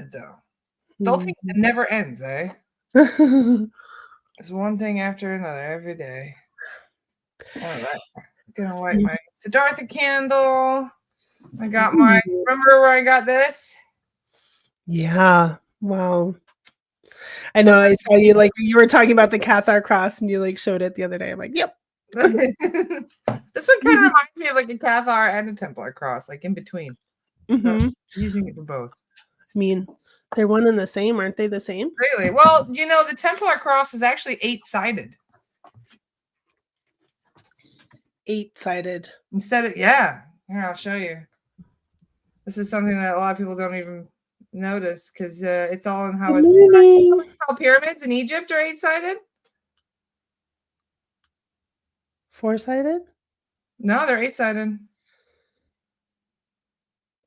ended, though. Adulting never ends, eh? It's one thing after another every day. All right. I'm gonna light my Siddhartha candle. I got my, remember where I got this? Yeah. Wow. I know. I saw you, like, you were talking about the Cathar cross and you like showed it the other day. I'm like, yep. This one kind of reminds me of like a Cathar and a Templar cross, like in between. So using it for both. I mean, they're one and the same, aren't they the same? Really? Well, the Templar cross is actually 8-sided. 8-sided. Instead of, yeah. Here, I'll show you. This is something that a lot of people don't even notice because it's all in how it's how pyramids in Egypt are 8-sided. 4-sided? No, they're 8-sided.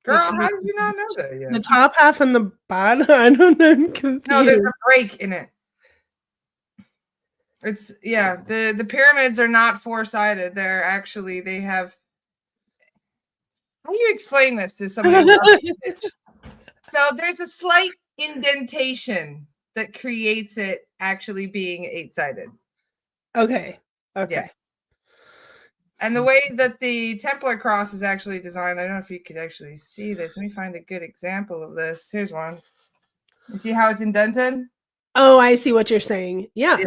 Girl, how did you not know that yet? The top half and the bottom. I don't know. I'm confused. No, there's a break in it. It's the pyramids are not 4-sided. They're actually, they have. How do you explain this to somebody? So there's a slight indentation that creates it actually being 8-sided. Okay. Yeah. And the way that the Templar cross is actually designed, I don't know if you could actually see this. Let me find a good example of this. Here's one. You see how it's indented? Oh, I see what you're saying. Yeah.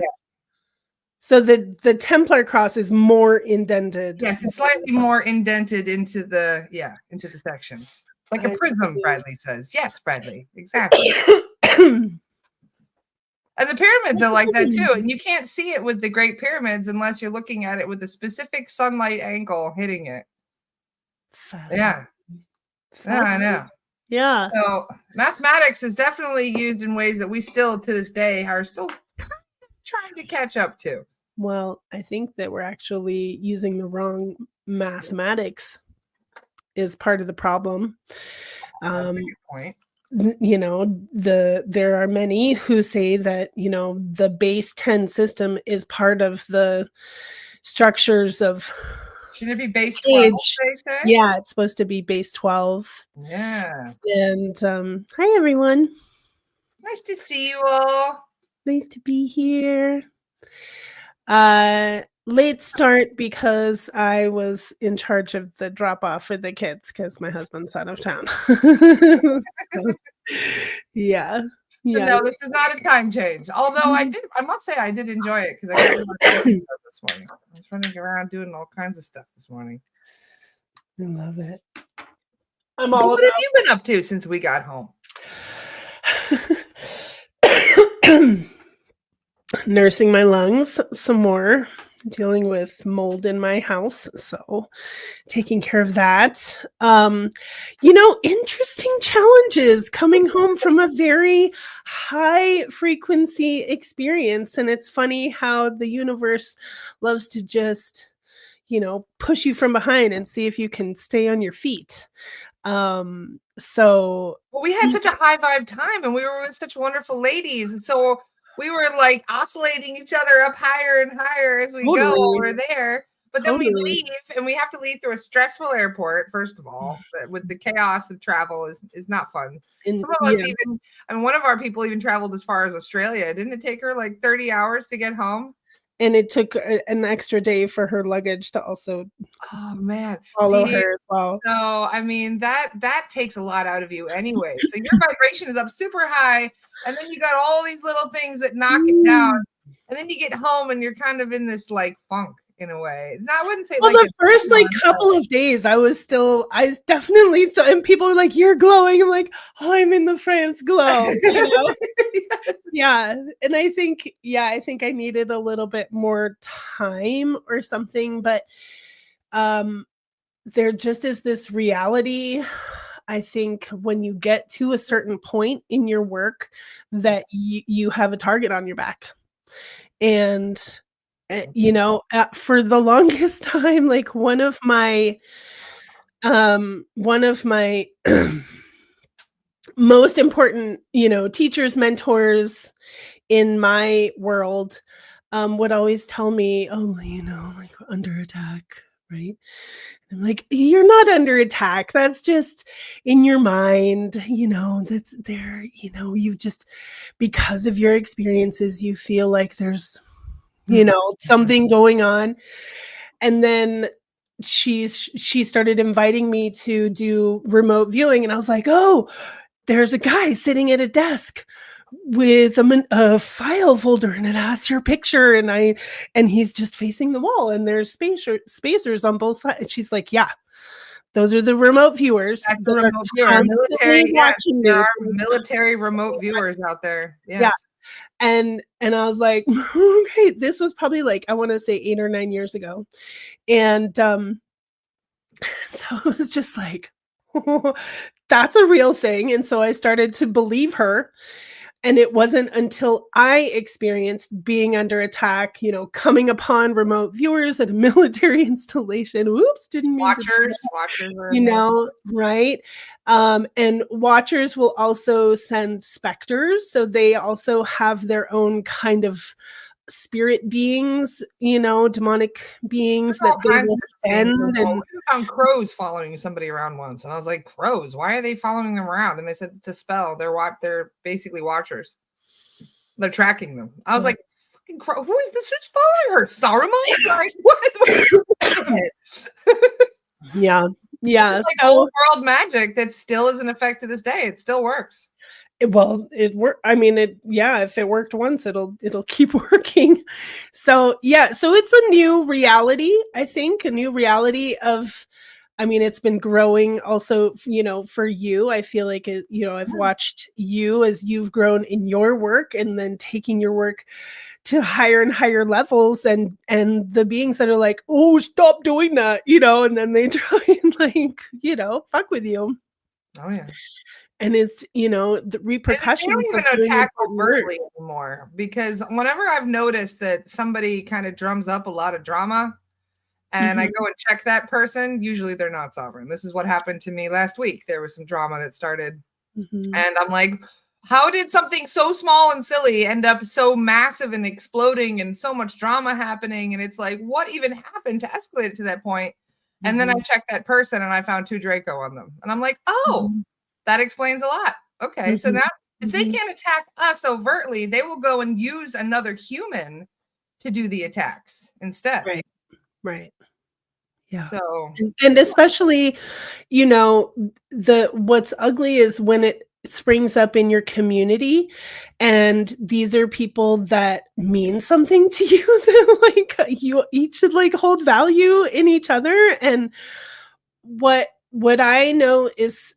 So the Templar cross is more indented. Yes, it's slightly more indented into the sections. Like a prism, Bradley says. Yes, Bradley. Exactly. And the pyramids are like that too. And you can't see it with the Great Pyramids unless you're looking at it with a specific sunlight angle hitting it. Yeah. Yeah, I know. Yeah. So mathematics is definitely used in ways that we still, to this day, are still kind of trying to catch up to. Well, I think that we're actually using the wrong mathematics is part of the problem. That's a good point. There are many who say that, the base 10 system is part of the structures of. Should it be base 12? Yeah, it's supposed to be base 12. Yeah. And hi, everyone. Nice to see you all. Nice to be here. Late start because I was in charge of the drop off for the kids because my husband's out of town. Yeah. So no, this is not a time change. Although I must say I did enjoy it because I got this morning. I was running around doing all kinds of stuff this morning. I love it. What have you been up to since we got home? Nursing my lungs some more, dealing with mold in my house, so taking care of that. Interesting challenges coming home from a very high frequency experience, and it's funny how the universe loves to just push you from behind and see if you can stay on your feet. So we had such a high vibe time, and we were with such wonderful ladies, and so we were like oscillating each other up higher and higher as we go over there. But then we leave, and we have to leave through a stressful airport, first of all. With the chaos of travel is not fun. Some of us even, one of our people even traveled as far as Australia. Didn't it take her like 30 hours to get home? And it took an extra day for her luggage to also follow her as well. So, I mean, that takes a lot out of you anyway. So your vibration is up super high, and then you got all these little things that knock it down. And then you get home and you're kind of in this like funk in a way. I wouldn't say the first couple of days I was definitely still, and people were like, "You're glowing." I'm like, "Oh, I'm in the France glow." Yeah. And I think I needed a little bit more time or something, but there just is this reality. I think when you get to a certain point in your work that you have a target on your back. And for the longest time, like one of my most important, teachers, mentors in my world would always tell me, "Oh, like under attack. right? I'm like, "You're not under attack. That's just in your mind, that's there, you've just because of your experiences, you feel like there's, Mhm. something going on." And then she started inviting me to do remote viewing, and I was like, "Oh, there's a guy sitting at a desk with a file folder, and it has your picture, and he's just facing the wall, and there's spacers on both sides." She's like, "Yeah, those are the remote viewers That's a that are remote viewer. constantly Military, yes, watching there me." are military remote viewers out there. Yeah, Yes. and I was like, "Okay." This was probably, like, I wanna say 8 or 9 years ago, and, so it was just like, that's a real thing, and so I started to believe her, and it wasn't until I experienced being under attack, coming upon remote viewers at a military installation. Whoops, didn't mean to do that, Watchers are in there. right? And watchers will also send specters, so they also have their own kind of spirit beings, demonic beings There's that all they kinds will of things. send, and We found crows following somebody around once, and I was like, "Crows? Why are they following them around?" And they said it's a spell. They're basically watchers. They're tracking them. I was Right. like, "Fucking crow! Who is this? Who's following her? Saruman? Like what? Yeah. This is Yeah, like old so world magic that still is in effect to this day. It still works." well, it worked. I mean, if it worked once, it'll keep working. So, yeah, so it's a new reality, I think, a new reality of I mean, it's been growing also, for you. I feel like I've watched you as you've grown in your work and then taking your work to higher and higher levels, and the beings that are like, "Oh, stop doing that," and then they try and like, fuck with you. Oh yeah. And it's, the And they don't repercussions of even doing attack important work. overtly anymore because whenever I've noticed that somebody kind of drums up a lot of drama and I Mhm, go and check that person, usually they're not sovereign. This is what happened to me last week. There was some drama that started, mhm, and I'm like, how did something so small and silly end up so massive and exploding and so much drama happening? And it's like, what even happened to escalate it to that point? And then I mhm, checked that person and I found 2 Draco on them. And I'm like, oh, mhm, that explains a lot. Okay, so mhm, now if they mhm. can't attack us overtly, they will go and use another human to do the attacks instead. Right, right. Yeah. So And especially, you know, the what's ugly is when it springs up in your community, and these are people that mean something to you that, like, you each should, like, hold value in each other, and what I know is,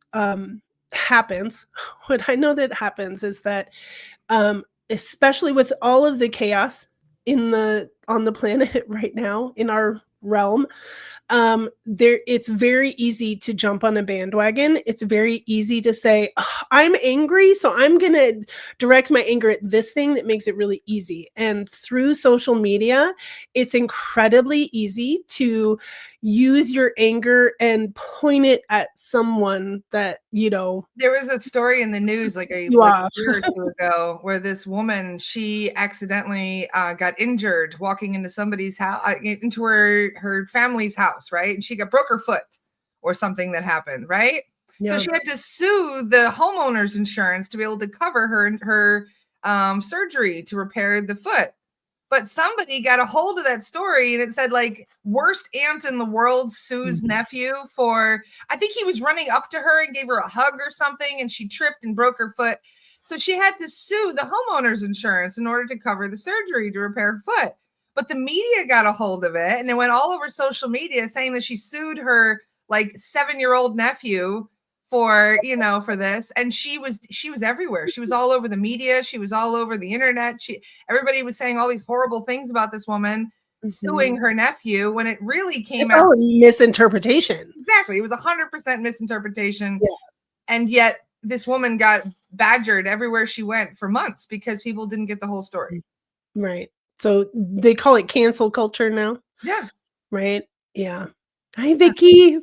happens what I know that happens is that, especially with all of the chaos on the planet right now, in our realm, there it's very easy to jump on a bandwagon. It's very easy to say, "Ugh, I'm angry, so I'm gonna direct my anger at this thing that makes it really easy." And through social media, it's incredibly easy to use your anger and point it at someone that, there was a story in the news you like a off. year or 2 ago where this woman, she accidentally, got injured walking into somebody's house, into her family's house, right? And she broke her foot or something that happened, right? So Yeah. she had to sue the homeowner's insurance to be able to cover her surgery to repair the foot. But somebody got a hold of that story and it said like worst aunt in the world sues Mhm, nephew for, I think he was running up to her and gave her a hug or something and she tripped and broke her foot. So she had to sue the homeowner's insurance in order to cover the surgery to repair her foot. But the media got a hold of it and it went all over social media saying that she sued her like 7-year-old nephew for this, and she was everywhere. She was all over the media, she was all over the internet. Everybody was saying all these horrible things about this woman mhm. suing her nephew when it really came It's out all a misinterpretation. exactly. It was 100% misinterpretation. Yeah, And yet this woman got badgered everywhere she went for months because people didn't get the whole story. right. So they call it cancel culture now, Yeah. right? Yeah. Hi, Vicky.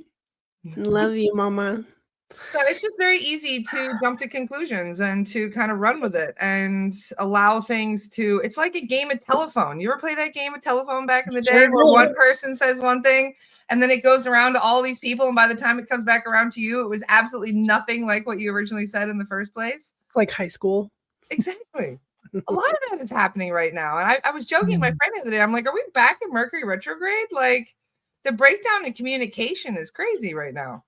Love you, mama. So it's just very easy to jump to conclusions and to kind of run with it and allow things to it's like a game of telephone. You ever play that game of telephone back in the day Sure where did. one person says one thing and then it goes around to all these people and by the time it comes back around to you, it was absolutely nothing like what you originally said in the first place? It's like high school. Exactly. A lot of that is happening right now. And I was joking with my friend the other day. I'm like, are we back in Mercury retrograde? Like the breakdown in communication is crazy right now.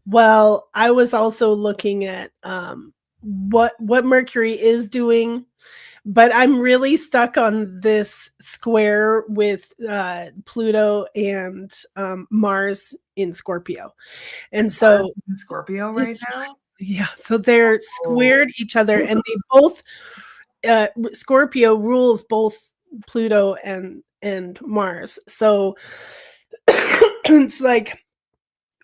Well, I was also looking at what Mercury is doing, but I'm really stuck on this square with Pluto and Mars in Scorpio. And Mars so in Scorpio right it's now. yeah, so they're Oh. squared each other and they both Scorpio rules both Pluto and Mars. So it's like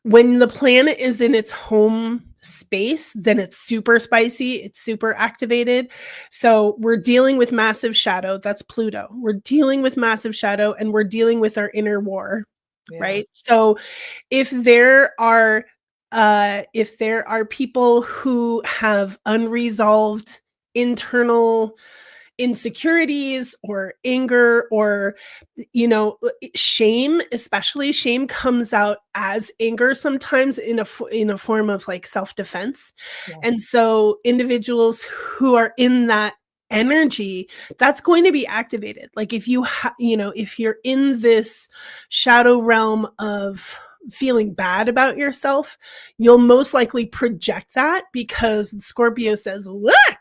when the planet is in its home space, then it's super spicy, it's super activated. So we're dealing with massive shadow. That's Pluto. We're dealing with massive shadow and we're dealing with our inner war, Yeah. right? So if there are people who have unresolved internal insecurities or anger or shame, especially shame comes out as anger sometimes in a form of like self-defense. Yeah. And so individuals who are in that energy, that's going to be activated. Like if if you're in this shadow realm of feeling bad about yourself, you'll most likely project that because Scorpio says,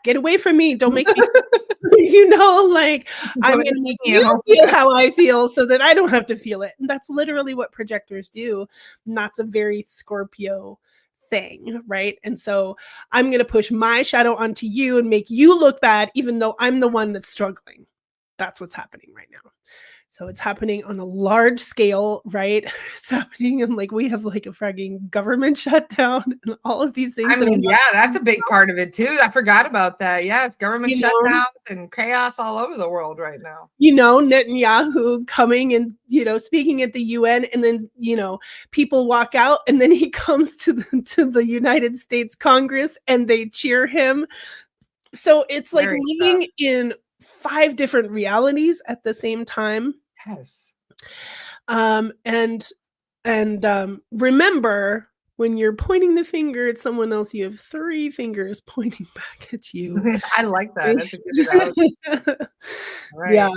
get away from me, don't make me like I'm Don't going to make make me you emo. feel how I feel so that I don't have to feel it. And that's literally what projectors do. And that's a very Scorpio thing, right? And so I'm going to push my shadow onto you and make you look bad, even though I'm the one that's struggling. That's what's happening right now. So it's happening on a large scale, right? It's happening and like we have like a frigging government shutdown and all of these things I that are mean, yeah, that's a happening, big part of it too. I forgot about that. Yes, government you know, shutdowns and chaos all over the world right now. Netanyahu coming and, speaking at the UN and then, people walk out and then he comes to the United States Congress and they cheer him. So it's like Scary stuff. living in 5 different realities at the same time. Yes. And remember when you're pointing the finger at someone else, you have 3 fingers pointing back at you. I like that. That's a good analogy. Yeah. Right.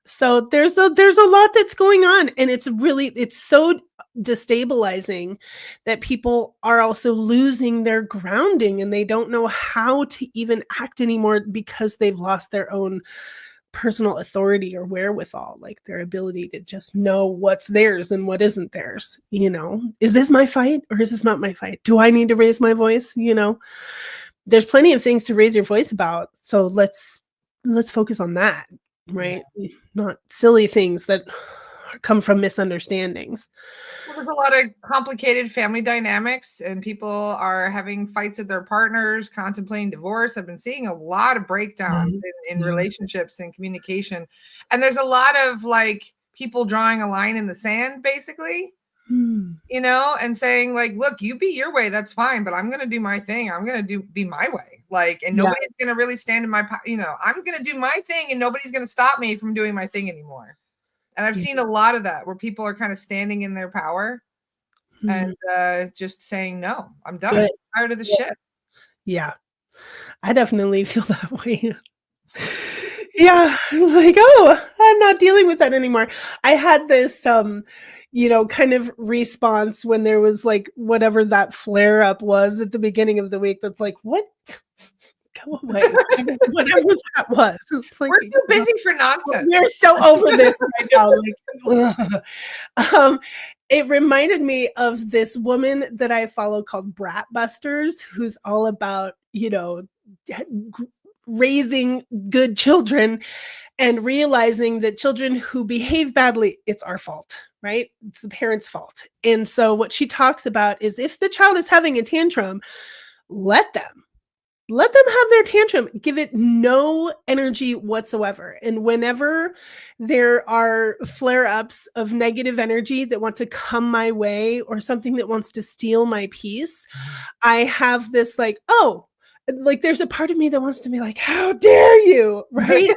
So there's a lot that's going on and it's so destabilizing that people are also losing their grounding and they don't know how to even act anymore because they've lost their own personal authority or wherewithal, like their ability to just know what's theirs and what isn't theirs. Is this my fight or is this not my fight? Do I need to raise my voice? There's plenty of things to raise your voice about, so let's focus on that, Yeah. right? Not silly things that come from misunderstandings. Well, there's a lot of complicated family dynamics, and people are having fights with their partners, contemplating divorce. I've been seeing a lot of breakdowns in Yeah. relationships and communication. And there's a lot of like people drawing a line in the sand, basically, Hmm. and saying, like, look, you be your way, that's fine, but I'm gonna do my thing. I'm gonna be my way. Like, and Yeah. nobody's gonna really stand in my I'm gonna do my thing and nobody's gonna stop me from doing my thing anymore. And I've Yeah. seen a lot of that where people are kind of standing in their power Hmm. and just saying, "No, I'm done. Good. I'm tired of the Yeah. shit." Yeah. I definitely feel that way. Yeah, like, "Oh, I'm not dealing with that anymore." I had this, kind of response when there was, like, whatever that flare up was at the beginning of the week that's like, "What? Go away." Whatever that was. It's like, We're too busy for nonsense. we're so over this right now, like, ugh. Um, it reminded me of this woman that I follow called Brat Busters, who's all about, raising good children and realizing that children who behave badly, it's our fault, right? It's the parents' fault. And so what she talks about is if the child is having a tantrum, let them. let them have their tantrum. Give it no energy whatsoever. And whenever there are flare-ups of negative energy that want to come my way or something that wants to steal my peace, I have this like, oh, like there's a part of me that wants to be like, how dare you, right?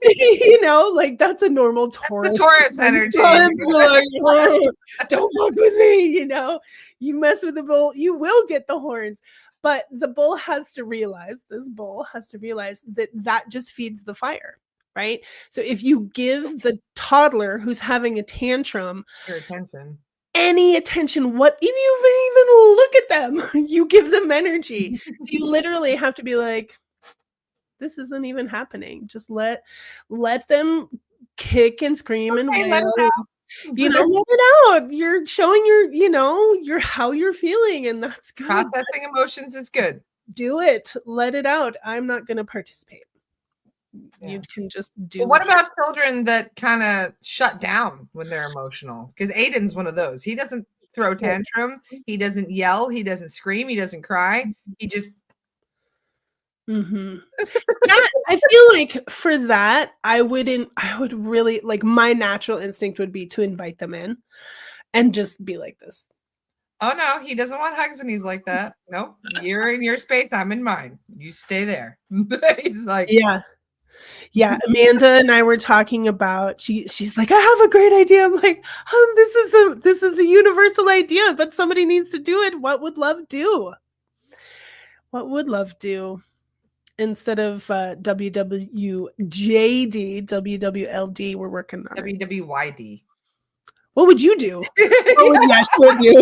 You know, like that's a normal Taurus. The Taurus energy. Like, oh, don't fuck with me, you know. You mess with the bull, you will get the horns. But the bull has to realize, this bull has to realize that that just feeds the fire, right? So if you give the toddler who's having a tantrum your attention, any attention, what if you even look at them, you give them energy. So you literally have to be like, this isn't even happening. Just let them kick and scream and wail. Let it out. You know, let it out. You're showing your, you know, your how you're feeling, and that's good. Processing emotions is good. Do it. Let it out. I'm not going to participate. Yeah. You can just do. Well, what about children that kind of shut down when they're emotional? Because Aiden's one of those. He doesn't throw tantrum. He doesn't yell. He doesn't scream. He doesn't cry. He just. Mm-hmm. I feel like for that, I would really like, my natural instinct would be to invite them in and just be like this. Oh no, he doesn't want hugs when he's like that. Nope. You're in your space. I'm in mine. You stay there. He's like, yeah. Amanda and I were talking about, she's like, I have a great idea. I'm like, this is a universal idea, but somebody needs to do it. What would love do? What would love do? Instead of WWJD, WWLD, we're working on WWYD. What would you do? What would Yeshua do?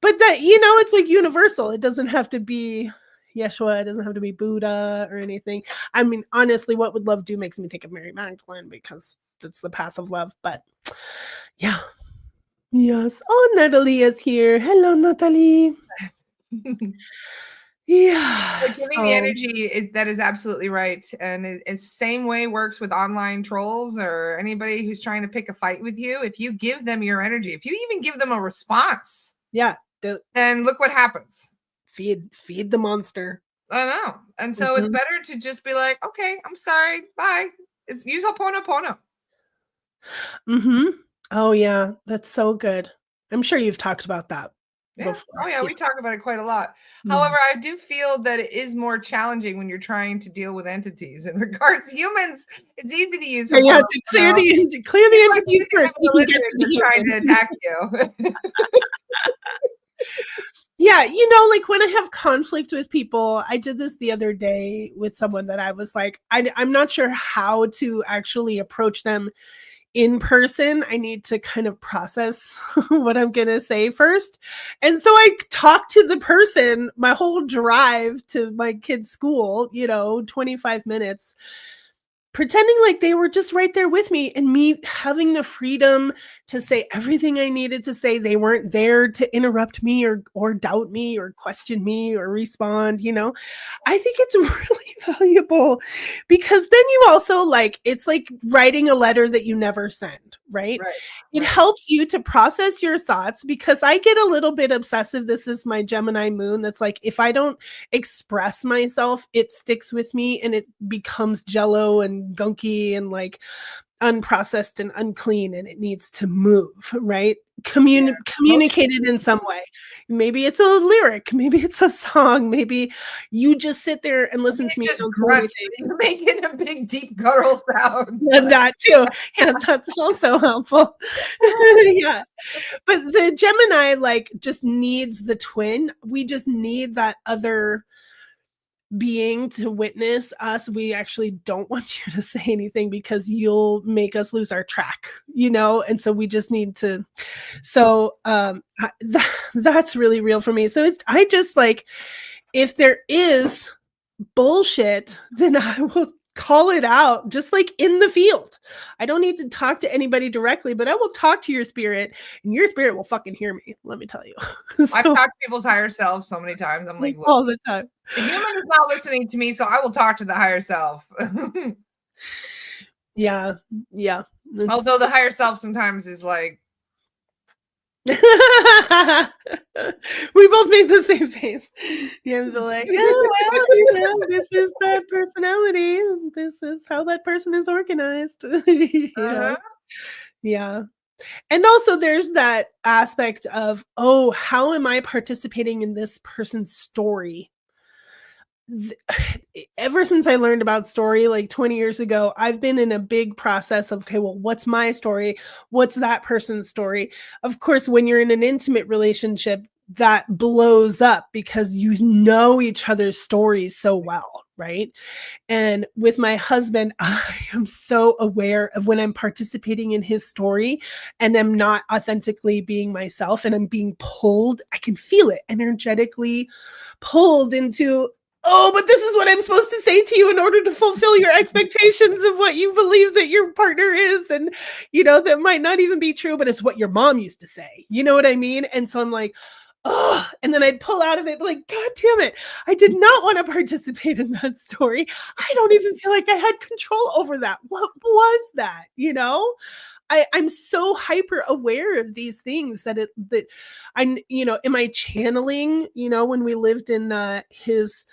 But that, you know, it's like universal. It doesn't have to be Yeshua. It doesn't have to be Buddha or anything. I mean, honestly, what would love do makes me think of Mary Magdalene, because it's the path of love. But yeah. Yes. Oh, Natalie is here. Hello, Natalie. Yeah. But giving the energy, that is absolutely right. And it's same way works with online trolls or anybody who's trying to pick a fight with you. If you give them your energy, if you even give them a response, then look what happens. Feed the monster. I know. And so it's better to just be like, okay, I'm sorry. Bye. It's use Ho'oponopono. Oh yeah, that's so good. I'm sure you've talked about that. Yeah. Oh yeah, we talk about it quite a lot. However, I do feel that it is more challenging when you're trying to deal with entities. In regards to humans, it's easy to use. You have to clear the entities first. We can get to the trying to attack you. Yeah, you know, like when I have conflict with people, I did this the other day with someone that I was like, I'm not sure how to actually approach them in person. I need to kind of process what I'm going to say first. And so I talked to the person my whole drive to my kid's school, 25 minutes, pretending like they were just right there with me, and me having the freedom to say everything I needed to say. They weren't there to interrupt me or doubt me or question me or respond. I think it's really valuable, because then you also it's like writing a letter that you never send, right? It helps you to process your thoughts, because I get a little bit obsessive. This is my Gemini moon. That's like, if I don't express myself, it sticks with me and it becomes jello and gunky and like unprocessed and unclean, and it needs to move, right? Communicated in some way. Maybe it's a lyric, maybe it's a song, maybe you just sit there and listen to me. You're making a big deep guttural sound. That too. Yeah, that's also helpful. Yeah. But the Gemini just needs the twin. We just need that other being to witness us. We actually don't want you to say anything, because you'll make us lose our track, and so we just need to. So that's really real for me. So I just if there is bullshit, then I will call it out, just like in the field. I don't need to talk to anybody directly, but I will talk to your spirit, and your spirit will fucking hear me. Let me tell you. I've talked to people's higher self so many times. I'm like, all the time. The human is not listening to me, so I will talk to the higher self. Yeah. Although the higher self sometimes is like, We both made the same face. Yeah, be like, oh well, this is that personality. This is how that person is organized. Uh-huh. Yeah. And also there's that aspect of, oh, how am I participating in this person's story? Ever since I learned about story like 20 years ago, I've been in a big process of, okay, well, what's my story? What's that person's story? Of course, when you're in an intimate relationship, that blows up because you know each other's stories so well, right? And with my husband, I am so aware of when I'm participating in his story and I'm not authentically being myself and I'm being pulled. I can feel it energetically pulled into, oh, but this is what I'm supposed to say to you in order to fulfill your expectations of what you believe that your partner is. And, that might not even be true, but it's what your mom used to say. You know what I mean? And so I'm like, oh, and then I'd pull out of it, like, God damn it. I did not want to participate in that story. I don't even feel like I had control over that. What was that? I'm so hyper aware of these things that am I channeling, when we lived in his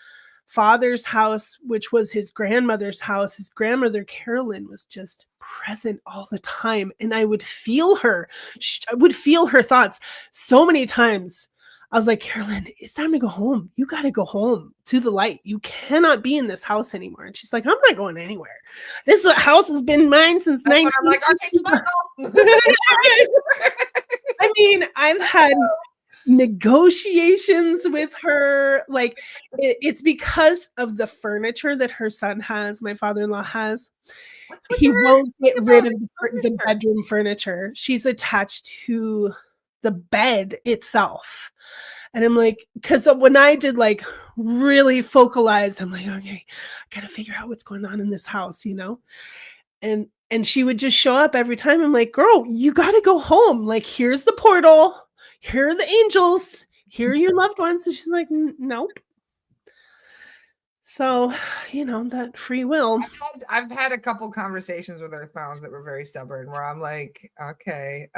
father's house, which was his grandmother's house, his grandmother Carolyn was just present all the time. And I would feel her. I would feel her thoughts so many times. I was like, Carolyn, it's time to go home. You got to go home to the light. You cannot be in this house anymore. And she's like, I'm not going anywhere. This house has been mine since 19. I'm like, okay, I mean, I've had negotiations with her. Like, it's because of the furniture that her son has, my father-in-law has. He won't get rid of the bedroom furniture. She's attached to the bed itself. And I'm like, because when I did like really focalize, I'm like, okay, I gotta figure out what's going on in this house, and she would just show up every time. I'm like, girl, you gotta go home. Like, here's the portal, here are the angels, here are your loved ones. And she's like, nope. So, that free will. I've had a couple conversations with earthbounds that were very stubborn, where I'm like, okay,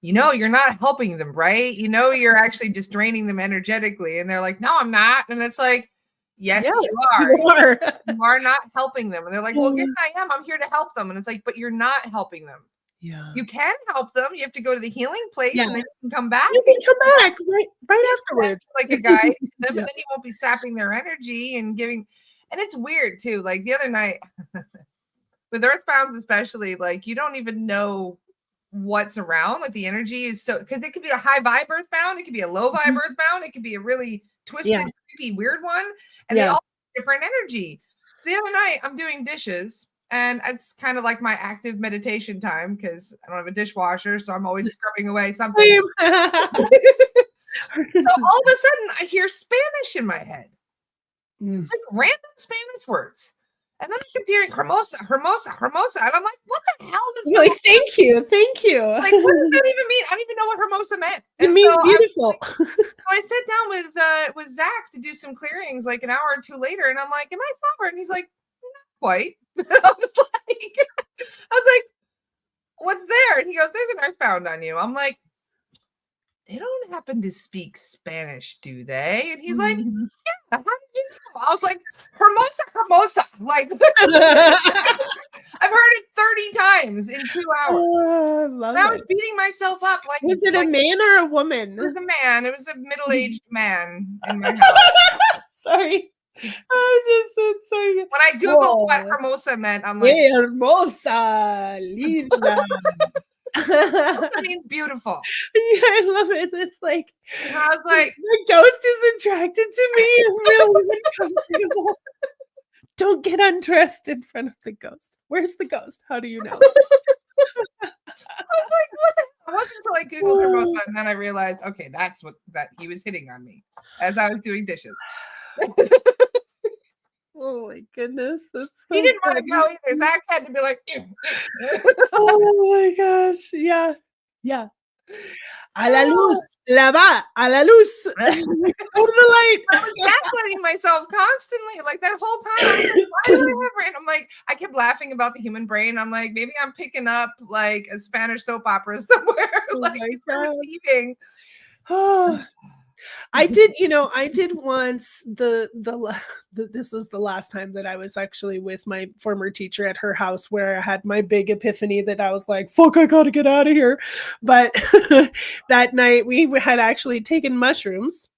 you're not helping them, right? You're actually just draining them energetically. And they're like, no, I'm not. And it's like, yes, you are. You are not helping them. And they're like, well, yes, I am. I'm here to help them. And it's like, but you're not helping them. Yeah. You can help them. You have to go to the healing place and then you can come back. You can come back right afterwards. Like a guide to them, but then you won't be sapping their energy and giving. And it's weird too. Like the other night with earthbounds, especially, like you don't even know what's around. Like the energy is so, because it could be a high vibe earthbound, it could be a low vibe earthbound, it could be a really twisted, creepy, weird one, and they all have different energy. So the other night I'm doing dishes, and it's kind of like my active meditation time because I don't have a dishwasher, so I'm always scrubbing away something. So all of a sudden I hear Spanish in my head, like random Spanish words. And then I kept hearing hermosa, hermosa, hermosa. And I'm like, what the hell does You're like, thank you. Like, what does that even mean? I don't even know what hermosa meant. It means beautiful. So I sat down with Zach to do some clearings like an hour or two later, and I'm like, am I sober? And he's like, not quite. I was like, what's there? And he goes, there's an earthbound on you. I'm like, they don't happen to speak Spanish, do they? And he's like, yeah, how did you know? I was like, hermosa, hermosa. Like, I've heard it 30 times in 2 hours. I was beating myself up. Like, was it a man or a woman? It was a man. It was a middle-aged man in my house. Sorry. I just said so. When I Googled what hermosa meant, I'm like, hermosa, linda. That means beautiful. Yeah, I love it. It's like, and I was like, the ghost is attracted to me. It's really uncomfortable. Don't get undressed in front of the ghost. Where's the ghost? How do you know? I was like, what the hell? It wasn't until I Googled hermosa, and then I realized, okay, that's that he was hitting on me as I was doing dishes. Oh my goodness. That's so he didn't want to go either. Zach had to be like, oh my gosh. Yeah. A la luz, la va, a la luz. Go to the light. I was gaslighting myself constantly. Like that whole time, I was like, why do I have brain? I'm like, I kept laughing about the human brain. I'm like, maybe I'm picking up like a Spanish soap opera somewhere. Oh Like my it's God. receiving. Oh, I did, I did once this was the last time that I was actually with my former teacher at her house where I had my big epiphany that I was like, fuck, I gotta get out of here. But that night we had actually taken mushrooms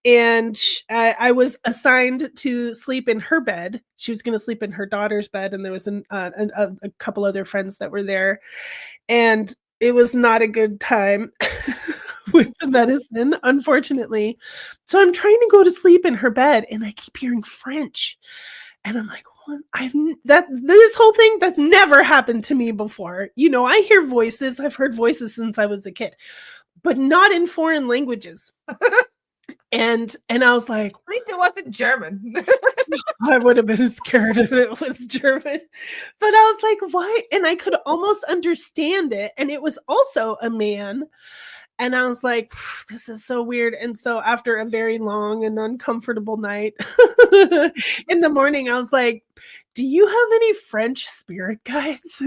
and I was assigned to sleep in her bed. She was going to sleep in her daughter's bed, and there was a couple other friends that were there, and it was not a good time with the medicine, unfortunately. So I'm trying to go to sleep in her bed, and I keep hearing French, and I'm like, what? This whole thing that's never happened to me before. I hear voices. I've heard voices since I was a kid, but not in foreign languages. And I was like, at least it wasn't German. I would have been scared if it was German. But I was like, why? And I could almost understand it. And it was also a man. And I was like, this is so weird. And so after a very long and uncomfortable night in the morning, I was like, do you have any French spirit guides?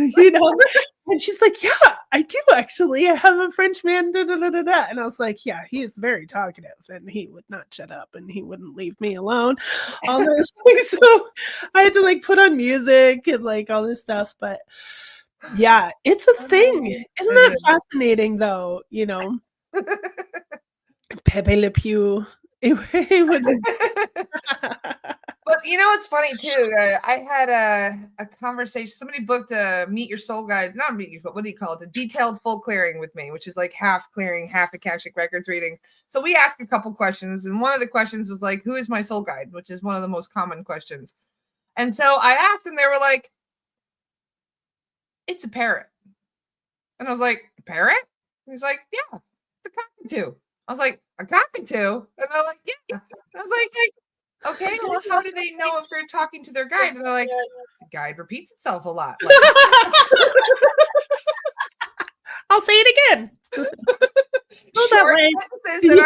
And she's like, yeah, I do actually. I have a French man. Da, da, da, da, da. And I was like, yeah, he is very talkative and he would not shut up and he wouldn't leave me alone. All those things. So I had to like put on music and like all this stuff. But yeah, it's a thing. Isn't that fascinating though? Pepe Le Pew. It wouldn't. But it's funny too. I had a conversation. Somebody booked a Meet Your Soul guide, not Meet Your Soul. What do you call it? A detailed full clearing with me, which is like half clearing, half Akashic records reading. So we asked a couple questions, and one of the questions was like, "Who is my soul guide?" Which is one of the most common questions. And so I asked, and they were like, "It's a parrot." And I was like, "A parrot?" And he's like, "Yeah, it's a cockatoo." I was like, "A cockatoo?" And they're like, "Yeah." I was like, okay, well, how do they know if they're talking to their guide? And they're like, the guide repeats itself a lot. Like, I'll say it again. short sentences that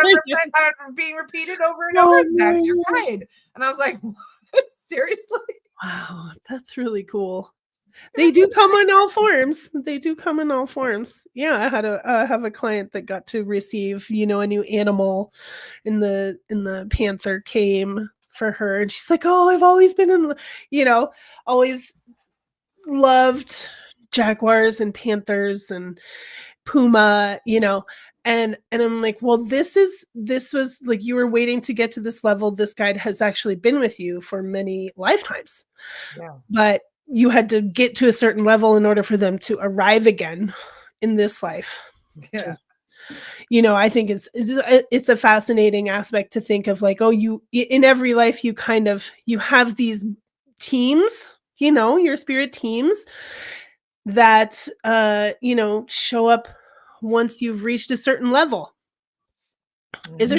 are being repeated over and over. That's your guide. And I was like, what? Seriously? Wow, that's really cool. They do come in all forms. They do come in all forms. Yeah, I have a client that got to receive, a new animal in the panther came for her, and she's like, "Oh, I've always been always loved jaguars and panthers and puma, and I'm like, well, this was like you were waiting to get to this level. This guide has actually been with you for many lifetimes, but you had to get to a certain level in order for them to arrive again in this life. Yeah. I think it's a fascinating aspect to think of, like, oh, you in every life you have these teams, your spirit teams that show up once you've reached a certain level. Mm-hmm. Is there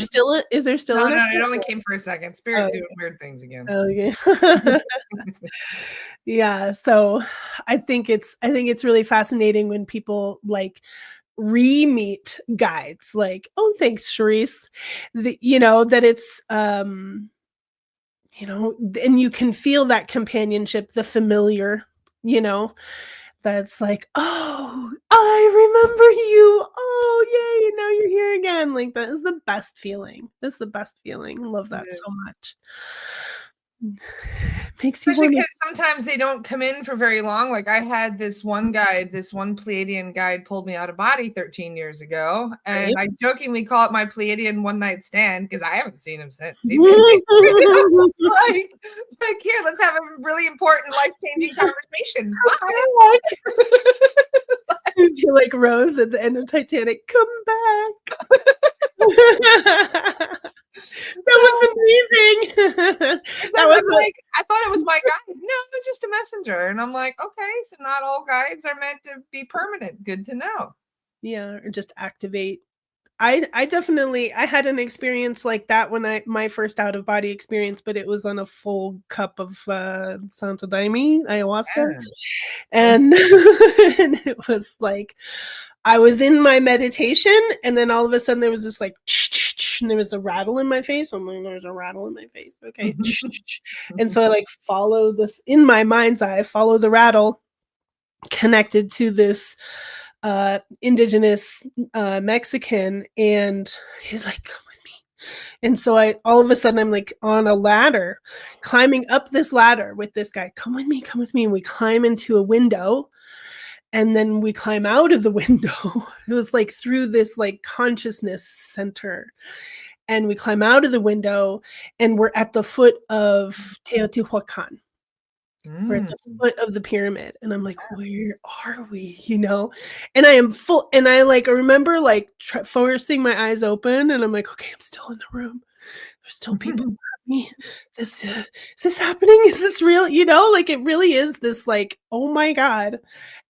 still no, it only came for a second. Spirit doing weird things again. Okay. Yeah, so I think it's really fascinating when people like re-meet guides, like, oh, thanks, Charisse. That it's and you can feel that companionship, the familiar, that's like, oh, I remember you. Oh, yay, now you're here again. Like, that is the best feeling. That's the best feeling. I love that so much. Makes you especially because sometimes they don't come in for very long. Like I had this one Pleiadian guide pulled me out of body 13 years ago, and I jokingly call it my Pleiadian one night stand because I haven't seen him since. like here, let's have a really important life-changing conversation. You're like Rose at the end of Titanic. Come back. That was amazing. That was like, I thought it was my guide. No, it was just a messenger. And I'm like, okay, so not all guides are meant to be permanent. Good to know. Yeah, or just activate. I definitely had an experience like that when my first out of body experience, but it was on a full cup of Santo Daime ayahuasca, and and it was like, I was in my meditation, and then all of a sudden there was this like, and there was a rattle in my face. I'm like, there's a rattle in my face. Okay. And so I like follow this in my mind's eye, follow the rattle, connected to this indigenous Mexican, and he's like, come with me. And so all of a sudden I'm like on a ladder, climbing up this ladder with this guy. Come with me, come with me. And we climb into a window, and then we climb out of the window. It was like through this like consciousness center, and we climb out of the window, and we're at the foot of Teotihuacan. We're at the foot of the pyramid, and I'm like, where are we? You know, and I am full, and I like remember like forcing my eyes open, and I'm like, okay, I'm still in the room. There's still people around me. Is this happening? Is this real? You know, like it really is this like, oh my God.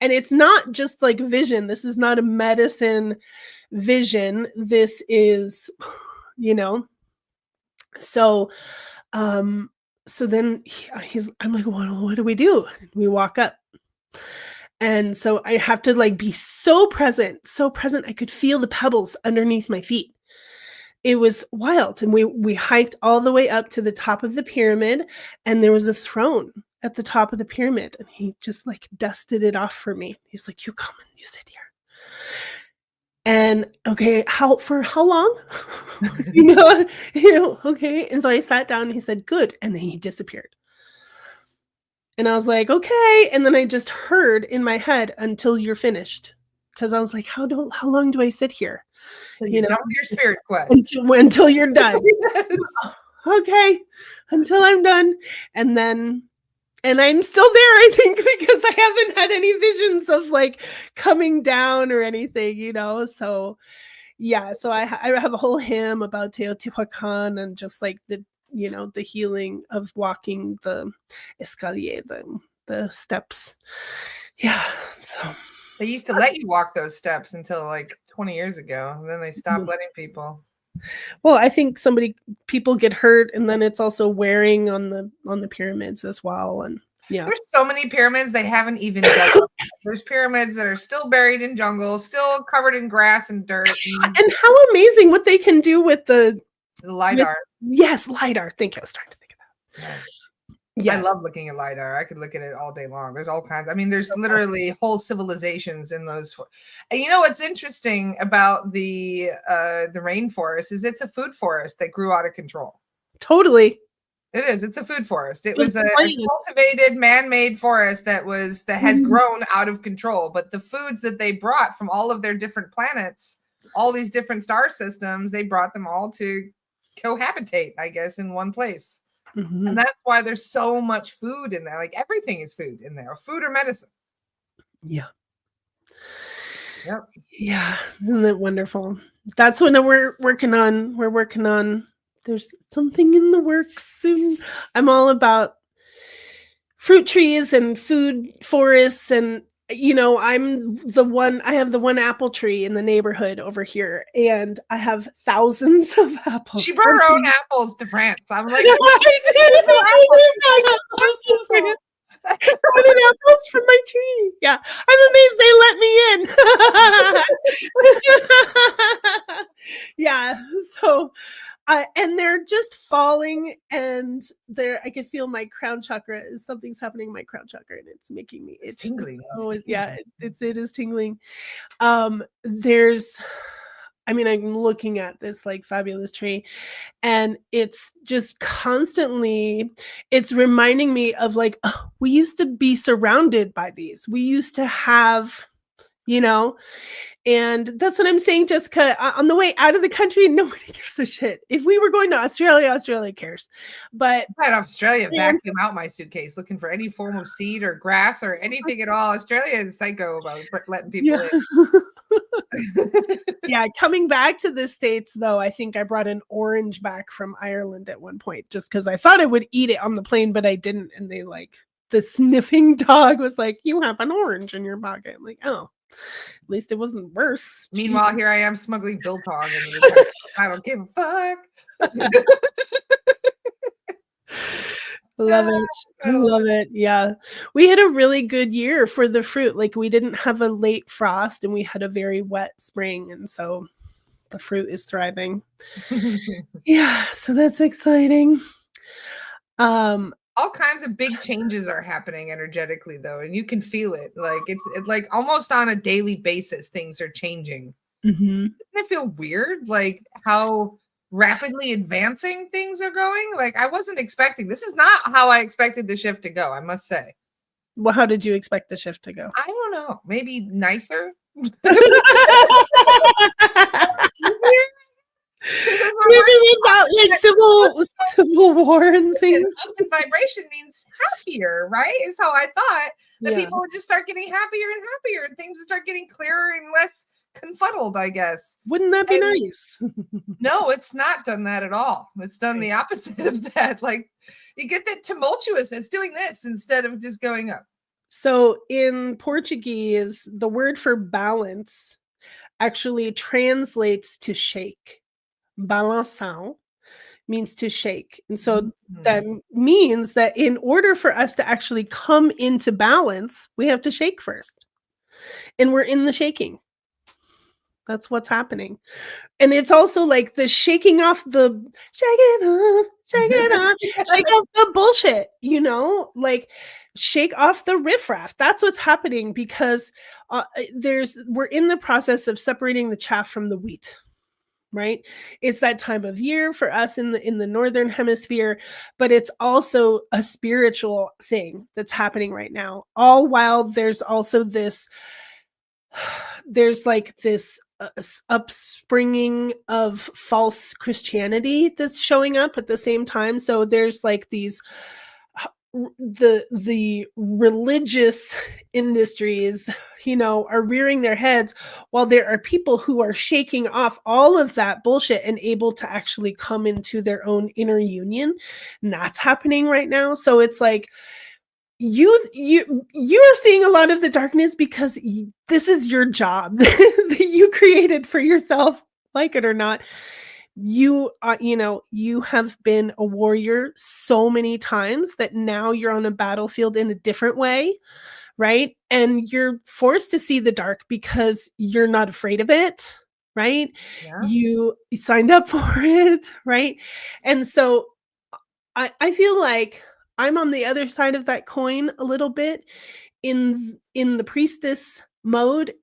And it's not just like vision. This is not a medicine vision. This is, you know, so then I'm like, what do we do? And we walk up. And so I have to like be so present. I could feel the pebbles underneath my feet. It was wild. And we hiked all the way up to the top of the pyramid, and there was a throne at the top of the pyramid, and he just like dusted it off for me. He's like, you come and you sit here. And okay, for how long? you know, okay. And so I sat down, and he said, good. And then he disappeared. And I was like, okay. And then I just heard in my head, until you're finished. Because I was like, how long do I sit here? You know, done with your spirit quest. Until you're done. Yes. Okay. Until I'm done. And I'm still there, I think, because I haven't had any visions of like coming down or anything, you know? So yeah, so I have a whole hymn about Teotihuacan, and just like the, you know, the healing of walking the escalier, the steps. Yeah. So they used to let you walk those steps until like 20 years ago, and then they stopped letting people. Well, I think people get hurt, and then it's also wearing on the pyramids as well. And yeah, there's so many pyramids they haven't even done. There's pyramids that are still buried in jungle, still covered in grass and dirt. And how amazing what they can do with the LiDAR. Yes, LiDAR. Thank you. I was trying to think of that. Yes. Yes. I love looking at LiDAR. I could look at it all day long. There's all kinds. I mean, there's literally whole civilizations in those. And you know what's interesting about the rainforest is it's a food forest that grew out of control. Totally. It is. It's a food forest. It was a cultivated, man-made forest that has grown out of control. But the foods that they brought from all of their different planets, all these different star systems, they brought them all to cohabitate, I guess, in one place. Mm-hmm. And that's why there's so much food in there. Like everything is food in there, food or medicine. Yeah. Yep. Yeah. Isn't that wonderful? That's what we're working on. We're working on. There's something in the works soon. I'm all about fruit trees and food forests, and you know, I have the one apple tree in the neighborhood over here, and I have thousands of apples. She brought her own apples to France. I'm like, I wanted apples from my tree. Yeah, I'm amazed they let me in. Yeah, so and they're just falling, and I can feel my crown chakra. Something's happening in my crown chakra, and it's making me itch. Tingling. So, yeah, it is tingling. I'm looking at this like fabulous tree, and it's just constantly, it's reminding me of like, oh, we used to be surrounded by these. We used to have, you know, and that's what I'm saying, Jessica. On the way out of the country, nobody gives a shit. If we were going to Australia cares. But at Australia, vacuum out my suitcase looking for any form of seed or grass or anything at all. Australia is psycho about letting people in. Yeah, coming back to the States, though, I think I brought an orange back from Ireland at one point, just because I thought I would eat it on the plane, but I didn't. And the sniffing dog was like, you have an orange in your pocket. I'm like, oh. At least it wasn't worse. Meanwhile, here I am smuggling biltong. I don't give a fuck. Love it. I love it. Yeah. We had a really good year for the fruit. Like, we didn't have a late frost and we had a very wet spring, and so the fruit is thriving. Yeah, so that's exciting. All kinds of big changes are happening energetically though, and you can feel it. Like it's like almost on a daily basis things are changing. Mhm. Doesn't it feel weird like how rapidly advancing things are going? Like I wasn't expecting. This is not how I expected the shift to go, I must say. Well, how did you expect the shift to go? I don't know. Maybe nicer? Easier? Maybe without, like, civil war and things. Up in vibration means happier, right? Is how I thought that Yeah. people would just start getting happier and happier and things would start getting clearer and less confuddled, I guess. Wouldn't that be And nice? no, it's not done that at all. It's done the opposite of that. Like you get that tumultuousness doing this instead of just going up. So in Portuguese, the word for balance actually translates to shake. Balançar means to shake. And so that means that in order for us to actually come into balance, we have to shake first. And we're in the shaking. That's what's happening. And it's also like the shaking off the shake off the bullshit, like shake off the riffraff. That's what's happening because we're in the process of separating the chaff from the wheat. Right? It's that time of year for us in the northern hemisphere, but it's also a spiritual thing that's happening right now. All while there's also there's like this upspringing of false Christianity that's showing up at the same time. So there's like these the religious industries, are rearing their heads while there are people who are shaking off all of that bullshit and able to actually come into their own inner union. And that's happening right now. So it's like you are seeing a lot of the darkness because this is your job that you created for yourself, like it or not. You have been a warrior so many times that now you're on a battlefield in a different way, right? And you're forced to see the dark because you're not afraid of it, right? Yeah. You signed up for it, right? And so I feel like I'm on the other side of that coin a little bit in the priestess mode,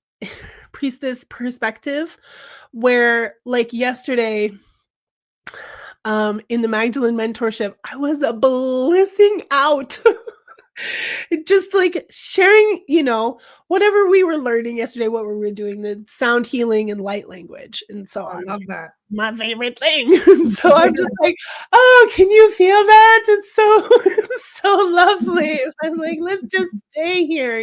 priestess perspective, where like yesterday, in the Magdalene mentorship, I was blissing out. Just like sharing, whatever we were learning yesterday, what we were doing, the sound healing and light language. And so I love that. My favorite thing. So I'm just like, oh, can you feel that? It's so lovely. I'm like, let's just stay here,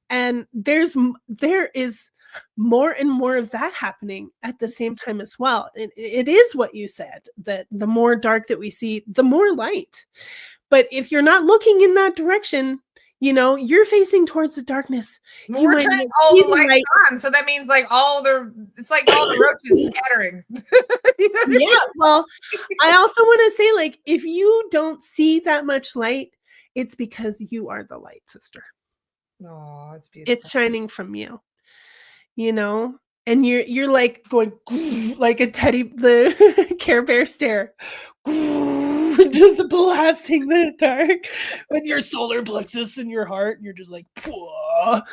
And there is more and more of that happening at the same time as well. It is what you said, that the more dark that we see, the more light. But if you're not looking in that direction, you're facing towards the darkness. Well, we're turning all the lights on, so that means like it's like all the roaches scattering. Yeah, well, I also want to say, like, if you don't see that much light, it's because you are the light, sister. Oh, it's beautiful. It's shining from you, and you're like going like the Care Bear stare, just blasting the dark with your solar plexus in your heart. And you're just like, fuck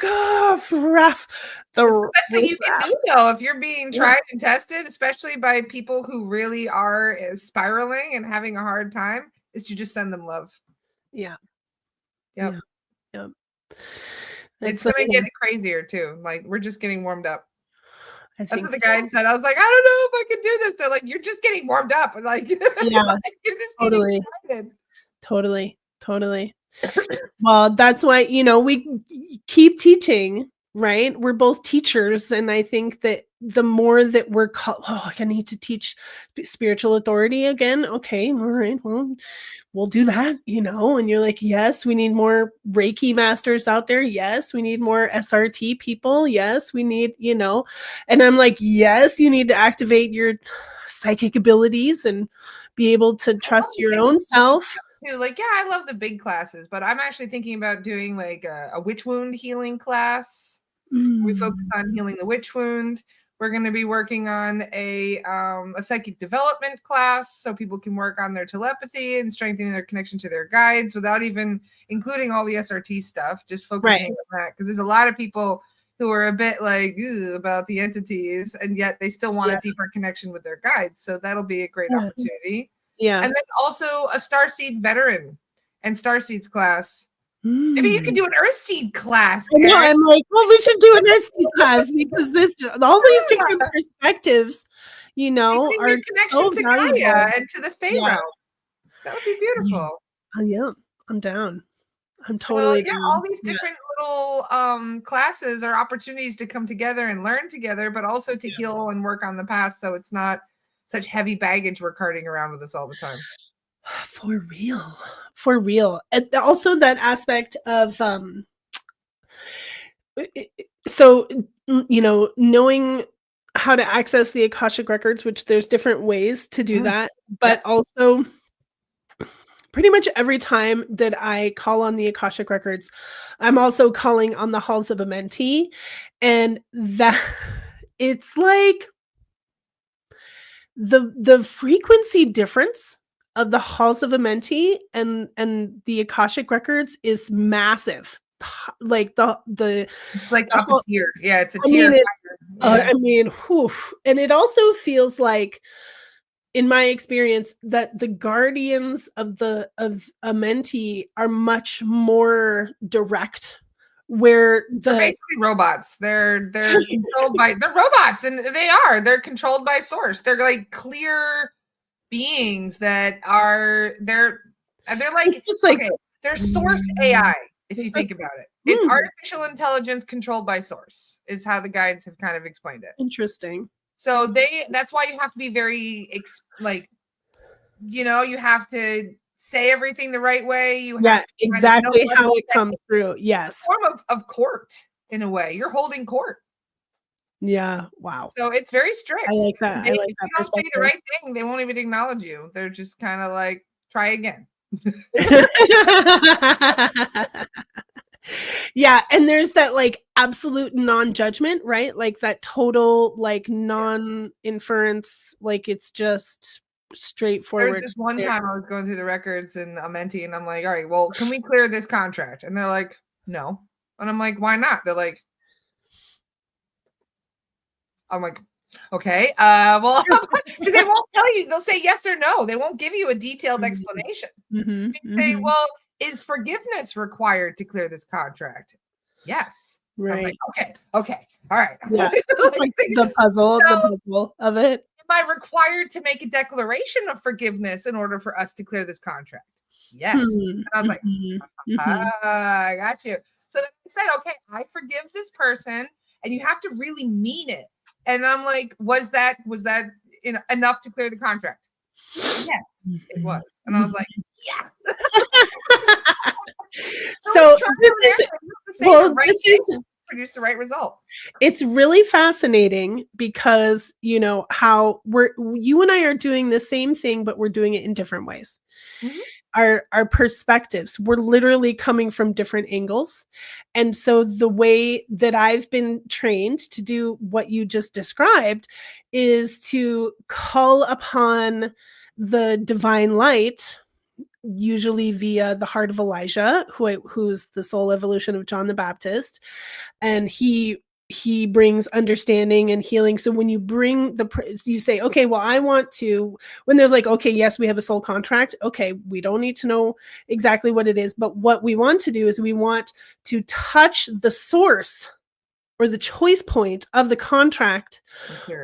off, Raph. The best thing you can do, though, if you're being tried and tested, especially by people who really are spiraling and having a hard time, is to just send them love. Yeah. Yep. Yep. It's going to get crazier, too. Like, we're just getting warmed up. That's what the guide said. I was like, I don't know if I can do this. They're like, you're just getting warmed up. Like, yeah, like, you're just getting excited. Totally. Well, that's why, we keep teaching, right? We're both teachers. And I think that the more that we're I need to teach spiritual authority again. Okay. All right. Well, we'll do that, and you're like, yes, we need more Reiki masters out there. Yes. We need more SRT people. Yes. We need, and I'm like, yes, you need to activate your psychic abilities and be able to trust your own self. Like, yeah, I love the big classes, but I'm actually thinking about doing like a witch wound healing class. We focus on healing the witch wound. We're going to be working on a psychic development class so people can work on their telepathy and strengthening their connection to their guides without even including all the SRT stuff, just focusing on that. Because there's a lot of people who are a bit like about the entities, and yet they still want a deeper connection with their guides. So that'll be a great opportunity. Yeah. And then also a Starseed veteran and Starseeds class. Maybe you could do an Earthseed class. No, I'm like, well, we should do an Earthseed class because all these different perspectives, are your connection so to valuable. Gaia and to the Fae realm. That would be beautiful. Yeah, I'm down. I'm totally down. All these different little classes are opportunities to come together and learn together, but also to heal and work on the past, so it's not such heavy baggage we're carting around with us all the time. For real. And also that aspect of so knowing how to access the Akashic records, which there's different ways to do that, but also pretty much every time that I call on the Akashic records, I'm also calling on the halls of Amenti, and that it's like the frequency difference of the halls of Amenti and the Akashic records is massive. Like it's like up a tier. Yeah, it's a tier. And it also feels like, in my experience, that the guardians of Amenti are much more direct. Where they're basically robots. They're controlled by they're robots, and they're controlled by source. They're like clear beings that are they're like it's just like they're source AI, if you think about it. It's artificial intelligence controlled by source, is how the guides have kind of explained it. Interesting. So that's why you have to be very you have to say everything the right way. You have to exactly how it comes through. Yes. It's a form of court in a way. You're holding court. Yeah. Wow. So it's very strict. I like that. If you don't say the right thing, they won't even acknowledge you. They're just kind of like, try again. Yeah, and there's that like absolute non-judgment, right? Like that total like non-inference, like it's just straightforward. There's this one time I was going through the records in Amenti, and I'm like, all right, well, can we clear this contract? And they're like, no. And I'm like, why not? They're like, I'm like, okay, well, because they won't tell you. They'll say yes or no. They won't give you a detailed explanation. They say, well, is forgiveness required to clear this contract? Yes. Right. Like, okay. All right. Yeah. It's like the puzzle of it. Am I required to make a declaration of forgiveness in order for us to clear this contract? Yes. And I was like, I got you. So then I said, okay, I forgive this person, and you have to really mean it. And I'm like, was that enough to clear the contract? Yes, it was. And I was like, yeah. So this is produce the right result. It's really fascinating because how you and I are doing the same thing, but we're doing it in different ways. Our perspectives, we're literally coming from different angles. And so the way that I've been trained to do what you just described is to call upon the divine light, usually via the heart of Elijah, who's the soul evolution of John the Baptist. And he brings understanding and healing. So when you bring you say, okay, well, I want to, when they're like, okay, yes, we have a soul contract. Okay, we don't need to know exactly what it is, but what we want to do is we want to touch the source or the choice point of the contract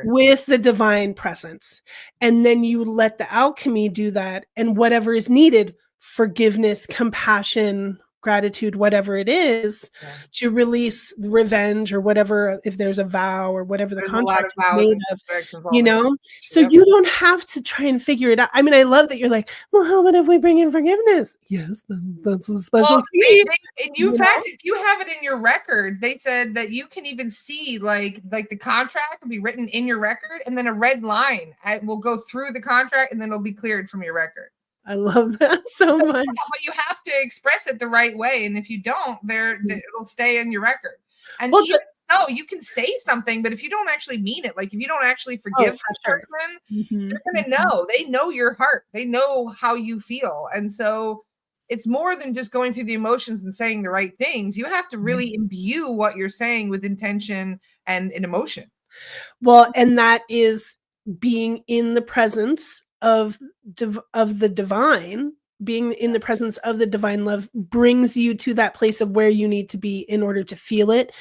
with the divine presence. And then you let the alchemy do that. And whatever is needed, forgiveness, compassion, gratitude, whatever it is, to release revenge or whatever, if there's a vow or whatever the There's a lot contract of is vows made and of, contracts you involving know? So yep. you don't have to try and figure it out. I mean, I love that you're like, well, how about if we bring in forgiveness? Yes, that's a special key. And in fact, if you have it in your record, they said that you can even see like the contract will be written in your record, and then a red line will go through the contract, and then it'll be cleared from your record. I love that so much. But you have to express it the right way, and if you don't, it'll stay in your record. And Well, even so, you can say something, but if you don't actually mean it, like if you don't actually forgive that person, they're going to know. They know your heart. They know how you feel. And so it's more than just going through the emotions and saying the right things. You have to really imbue what you're saying with intention and an emotion. Well, and that is being in the presence of the divine. Being in the presence of the divine love brings you to that place of where you need to be in order to feel it,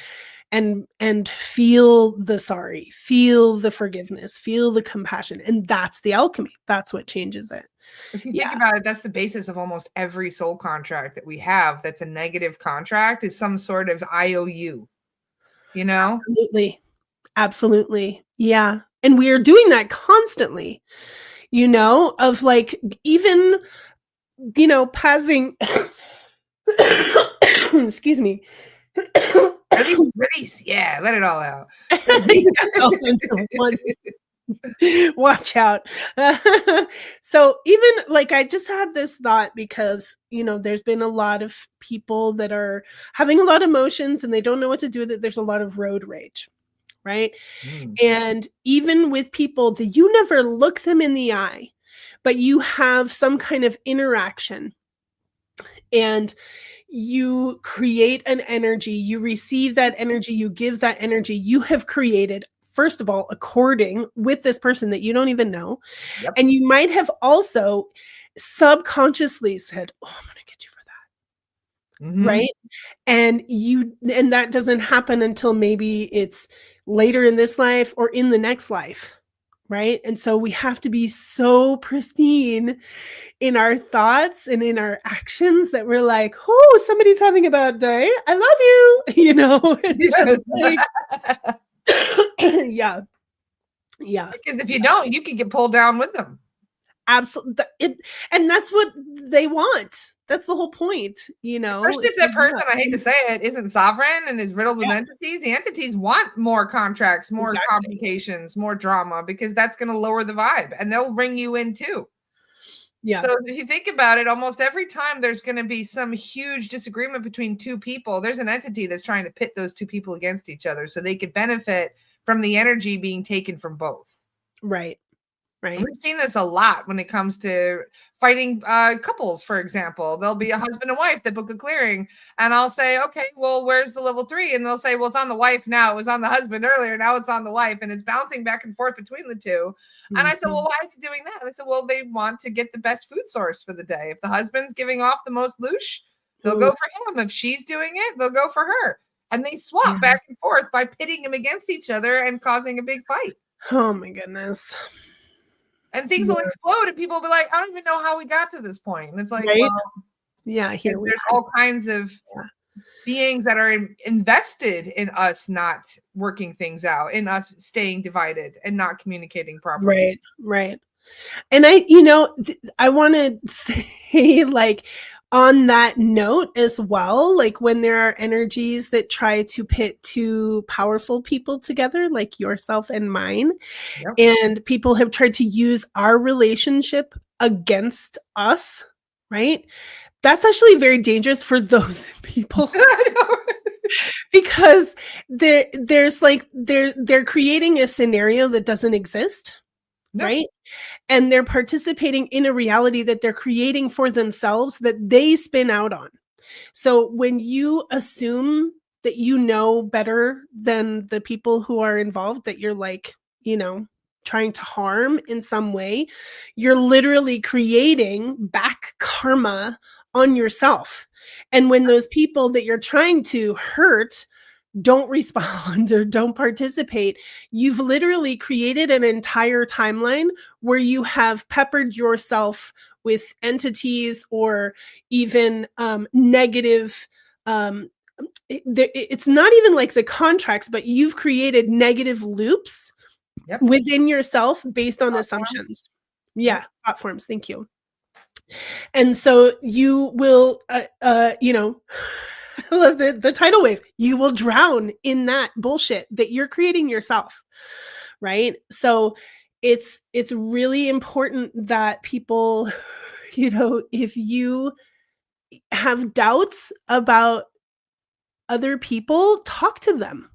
and feel the sorry, feel the forgiveness, feel the compassion. And that's the alchemy. That's what changes it. If you think about it, that's the basis of almost every soul contract that we have. That's a negative contract, is some sort of IOU, you know? Absolutely. Absolutely. Yeah. And we are doing that constantly, of like, even, passing, excuse me. Release. Yeah, let it all out. Watch out. So even like, I just had this thought because, there's been a lot of people that are having a lot of emotions and they don't know what to do with it. There's a lot of road rage. Right. And even with people that you never look them in the eye, but you have some kind of interaction and you create an energy, you receive that energy, you give that energy, you have created, first of all, according with this person that you don't even know. Yep. And you might have also subconsciously said, oh, I'm going to get you for that. Right. And that doesn't happen until maybe it's later in this life or in the next life. Right. And so we have to be so pristine in our thoughts and in our actions that we're like, oh, somebody's having a bad day. I love you, yeah. Yeah. Because if you don't, you can get pulled down with them. Absolutely. And that's what they want. That's the whole point, Especially if that person, I hate to say it, isn't sovereign and is riddled with entities. The entities want more contracts, more complications, more drama, because that's going to lower the vibe, and they'll ring you in too. Yeah. So if you think about it, almost every time there's going to be some huge disagreement between two people, there's an entity that's trying to pit those two people against each other so they could benefit from the energy being taken from both. Right. Right. We've seen this a lot when it comes to fighting couples, for example. There'll be a husband and wife that book a clearing, and I'll say, okay, well, where's the level 3? And they'll say, well, it's on the wife now. It was on the husband earlier. Now it's on the wife, and it's bouncing back and forth between the two. And I said, well, why is he doing that? And I said, well, they want to get the best food source for the day. If the husband's giving off the most loosh, they'll go for him. If she's doing it, they'll go for her. And they swap back and forth by pitting them against eeach other and causing a big fight. Oh, my goodness. And things will explode, and people will be like, I don't even know how we got to this point. And it's like, right? Well, there's all kinds of beings that are invested in us not working things out, in us staying divided and not communicating properly. Right. And I want to say, like, on that note as well, like when there are energies that try to pit two powerful people together, like yourself and mine, and people have tried to use our relationship against us, right? That's actually very dangerous for those people. Because there's like they're creating a scenario that doesn't exist. Right. And they're participating in a reality that they're creating for themselves that they spin out on. So when you assume that you know better than the people who are involved, that you're like, trying to harm in some way, you're literally creating back karma on yourself. And when those people that you're trying to hurt don't respond or don't participate, you've literally created an entire timeline where you have peppered yourself with entities or even negative. It's not even like the contracts, but you've created negative loops within yourself based on assumptions. Yeah, platforms. Thank you. And so you will, you know, I love the tidal wave. You will drown in that bullshit that you're creating yourself, right? So it's really important that people, you know, if you have doubts about other people, talk to them.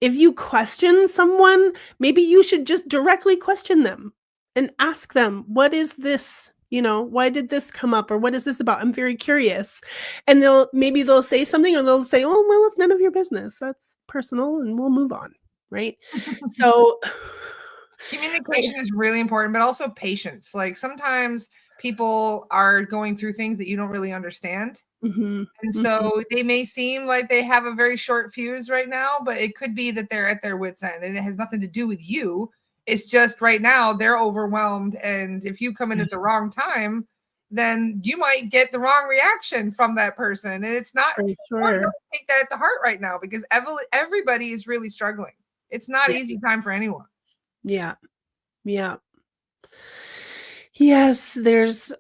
If you question someone, maybe you should just directly question them and ask them, what is this? You know, why did this come up? Or what is this about? I'm very curious. And maybe they'll say something, or they'll say, oh, well, it's none of your business. That's personal, and we'll move on. Right. So communication is really important, but also patience. Like sometimes people are going through things that you don't really understand. Mm-hmm. And so they may seem like they have a very short fuse right now, but it could be that they're at their wits' end, and it has nothing to do with you. It's just right now they're overwhelmed. And if you come in at the wrong time, then you might get the wrong reaction from that person. And it's not, sure. Don't take that to heart right now, because everybody is really struggling. It's not easy time for anyone. Yeah. Yeah. Yes, there's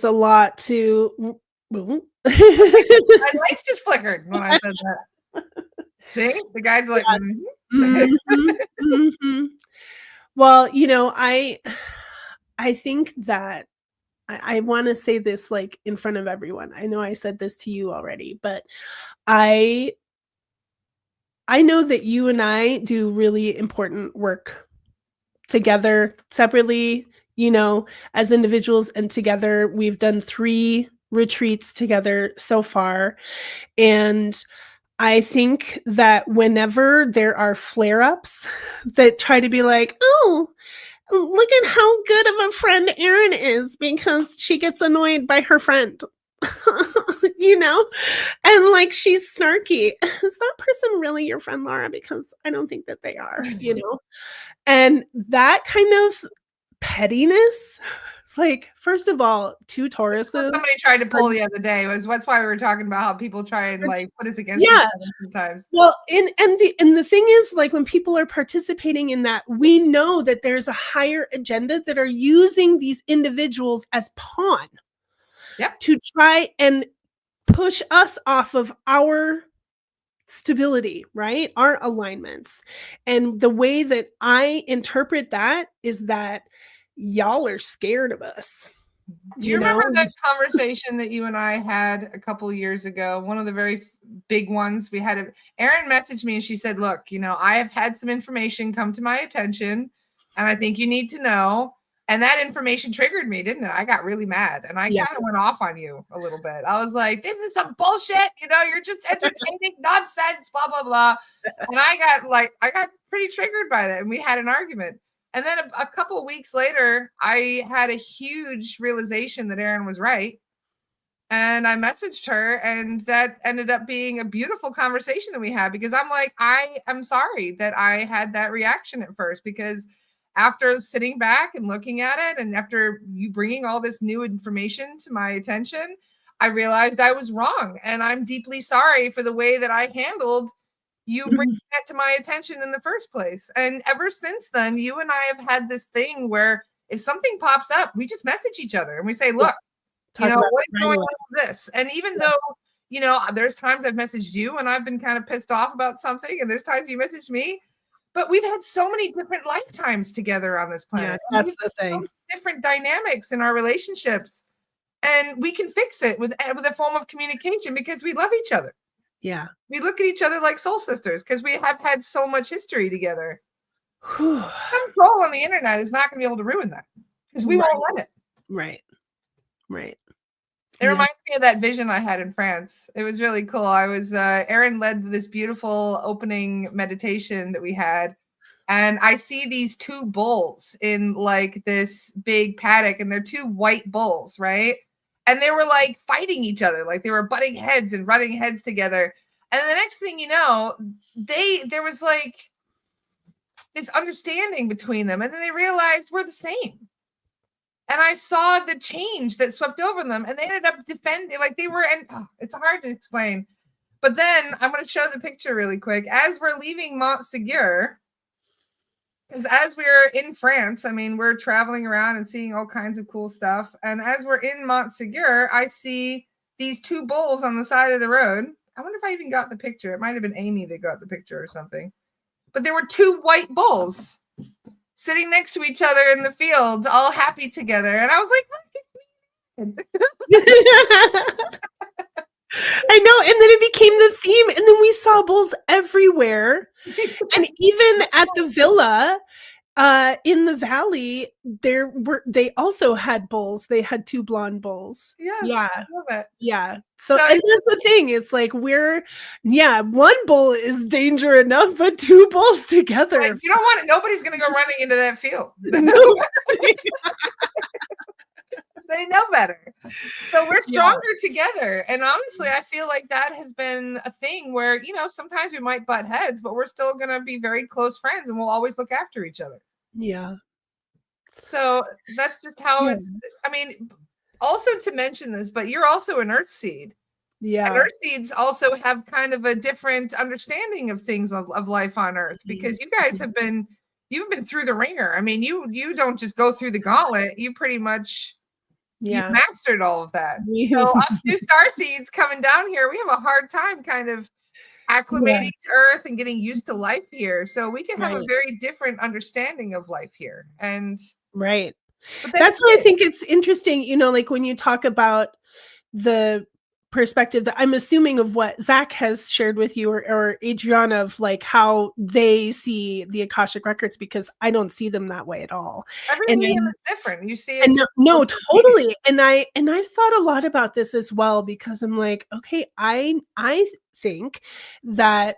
a lot to. My lights just flickered when I said that. See, the guy's like, Well, you know, I think that I want to say this like in front of everyone. I know I said this to you already, but I know that you and I do really important work together, separately, you know, as individuals, and together. We've done 3 retreats together so far. And I think that whenever there are flare-ups that try to be like, oh, look at how good of a friend Erin is because she gets annoyed by her friend, you know, and like she's snarky. Is that person really your friend, Lara? Because I don't think that they are, you know. And that kind of pettiness, like, first of all, 2 Tauruses. Somebody tried to pull the other day. That's why we were talking about how people try and like put us against each other sometimes. Well, and the thing is, like, when people are participating in that, we know that there's a higher agenda that are using these individuals as pawn to try and push us off of our stability, right? Our alignments. And the way that I interpret that is that y'all are scared of us. Do you remember that conversation that you and I had a couple years ago? One of the very big ones we had. Erin messaged me and she said, look, you know, I have had some information come to my attention and I think you need to know. And that information triggered me, didn't it? I got really mad and I kind of went off on you a little bit. I was like, this is some bullshit. You know, you're just entertaining nonsense, blah, blah, blah. And I got pretty triggered by that. And we had an argument. And then a couple of weeks later, I had a huge realization that Erin was right. And I messaged her, and that ended up being a beautiful conversation that we had, because I'm like, I am sorry that I had that reaction at first, because after sitting back and looking at it, and after you bringing all this new information to my attention, I realized I was wrong. And I'm deeply sorry for the way that I handled you bringing that to my attention in the first place. And ever since then, you and I have had this thing where if something pops up, we just message each other and we say, look, you know, what is going on with this? And even though, you know, there's times I've messaged you and I've been kind of pissed off about something, and there's times you message me, but we've had so many different lifetimes together on this planet. Yeah, that's the thing. So different dynamics in our relationships. And we can fix it with a form of communication because we love each other. Yeah. We look at each other like soul sisters because we have had so much history together. Some troll on the internet is not going to be able to ruin that because we won't let it. Right. It reminds me of that vision I had in France. It was really cool. I was, Erin led this beautiful opening meditation that we had. And I see these 2 bulls in like this big paddock, and they're 2 white bulls, right? And they were like fighting each other, like they were butting heads and running heads together. And the next thing you know, there was like this understanding between them, and then they realized we're the same. And I saw the change that swept over them, and they ended up defending, like they were, and it's hard to explain. But then I'm going to show the picture really quick. As we're leaving Montségur, because as we're in France, I mean, we're traveling around and seeing all kinds of cool stuff. And as we're in Montségur, I see these two bulls on the side of the road. I wonder if I even got the picture. It might have been Amy that got the picture or something. But there were two white bulls sitting next to each other in the field, all happy together. And I was like, I know. And then it became the theme. And then we saw bulls everywhere. And even at the villa in the valley, they also had bulls. They had two blonde bulls. Yes, yeah. I love it. Yeah. So and that's the thing. It's like one bull is danger enough, but two bulls together. Like, you don't want it. Nobody's going to go running into that field. They know better. So we're stronger together. And honestly, I feel like that has been a thing where, sometimes we might butt heads, but we're still going to be very close friends and we'll always look after each other. Yeah. So that's just how it's, I mean, also to mention this, but you're also an earth seed. Yeah. And earth seeds also have kind of a different understanding of things of life on earth, because you guys you've been through the ringer. I mean, you don't just go through the gauntlet. You pretty much you've mastered all of that. So us new star seeds coming down here, we have a hard time kind of acclimating to earth and getting used to life here. So we can have a very different understanding of life here. And that's why I think it's interesting, like when you talk about the perspective that I'm assuming of what Zach has shared with you or Adriana, of like how they see the Akashic records, because I don't see them that way at all. Everything is different. You see it. No, totally. And I've thought a lot about this as well, because I'm like, okay, I think that,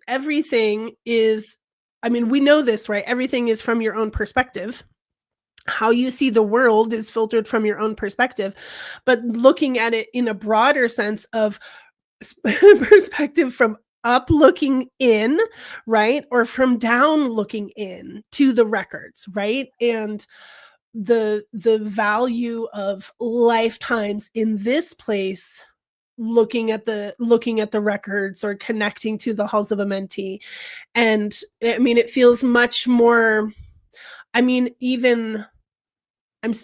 everything is, I mean, we know this, right? Everything is from your own perspective. How you see the world is filtered from your own perspective, but looking at it in a broader sense of perspective from up looking in, right? Or from down looking in to the records, right? And the value of lifetimes in this place, looking at the records or connecting to the halls of Amenti. And I mean, it feels much more, I mean, even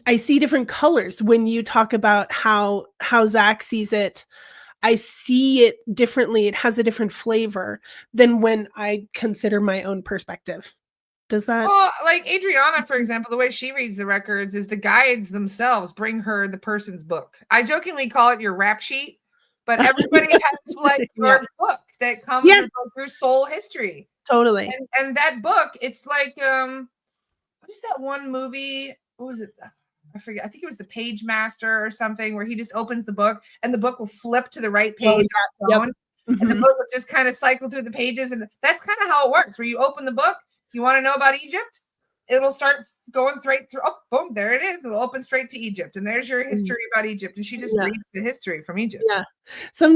I see different colors when you talk about how Zach sees it. I see it differently. It has a different flavor than when I consider my own perspective. Does that? Well, like Adriana, for example, the way she reads the records is the guides themselves bring her the person's book. I jokingly call it your rap sheet, but everybody has like your book that comes with your soul history. Totally. And that book, it's like what is that one movie? What was it? I forget. I think it was The Page Master or something, where he just opens the book and the book will flip to the right page on the phone, and the book will just kind of cycle through the pages. And that's kind of how it works, where you open the book, you want to know about Egypt, it'll start going straight through. Oh, boom, there it is. It'll open straight to Egypt. And there's your history about Egypt. And she just reads the history from Egypt. Yeah.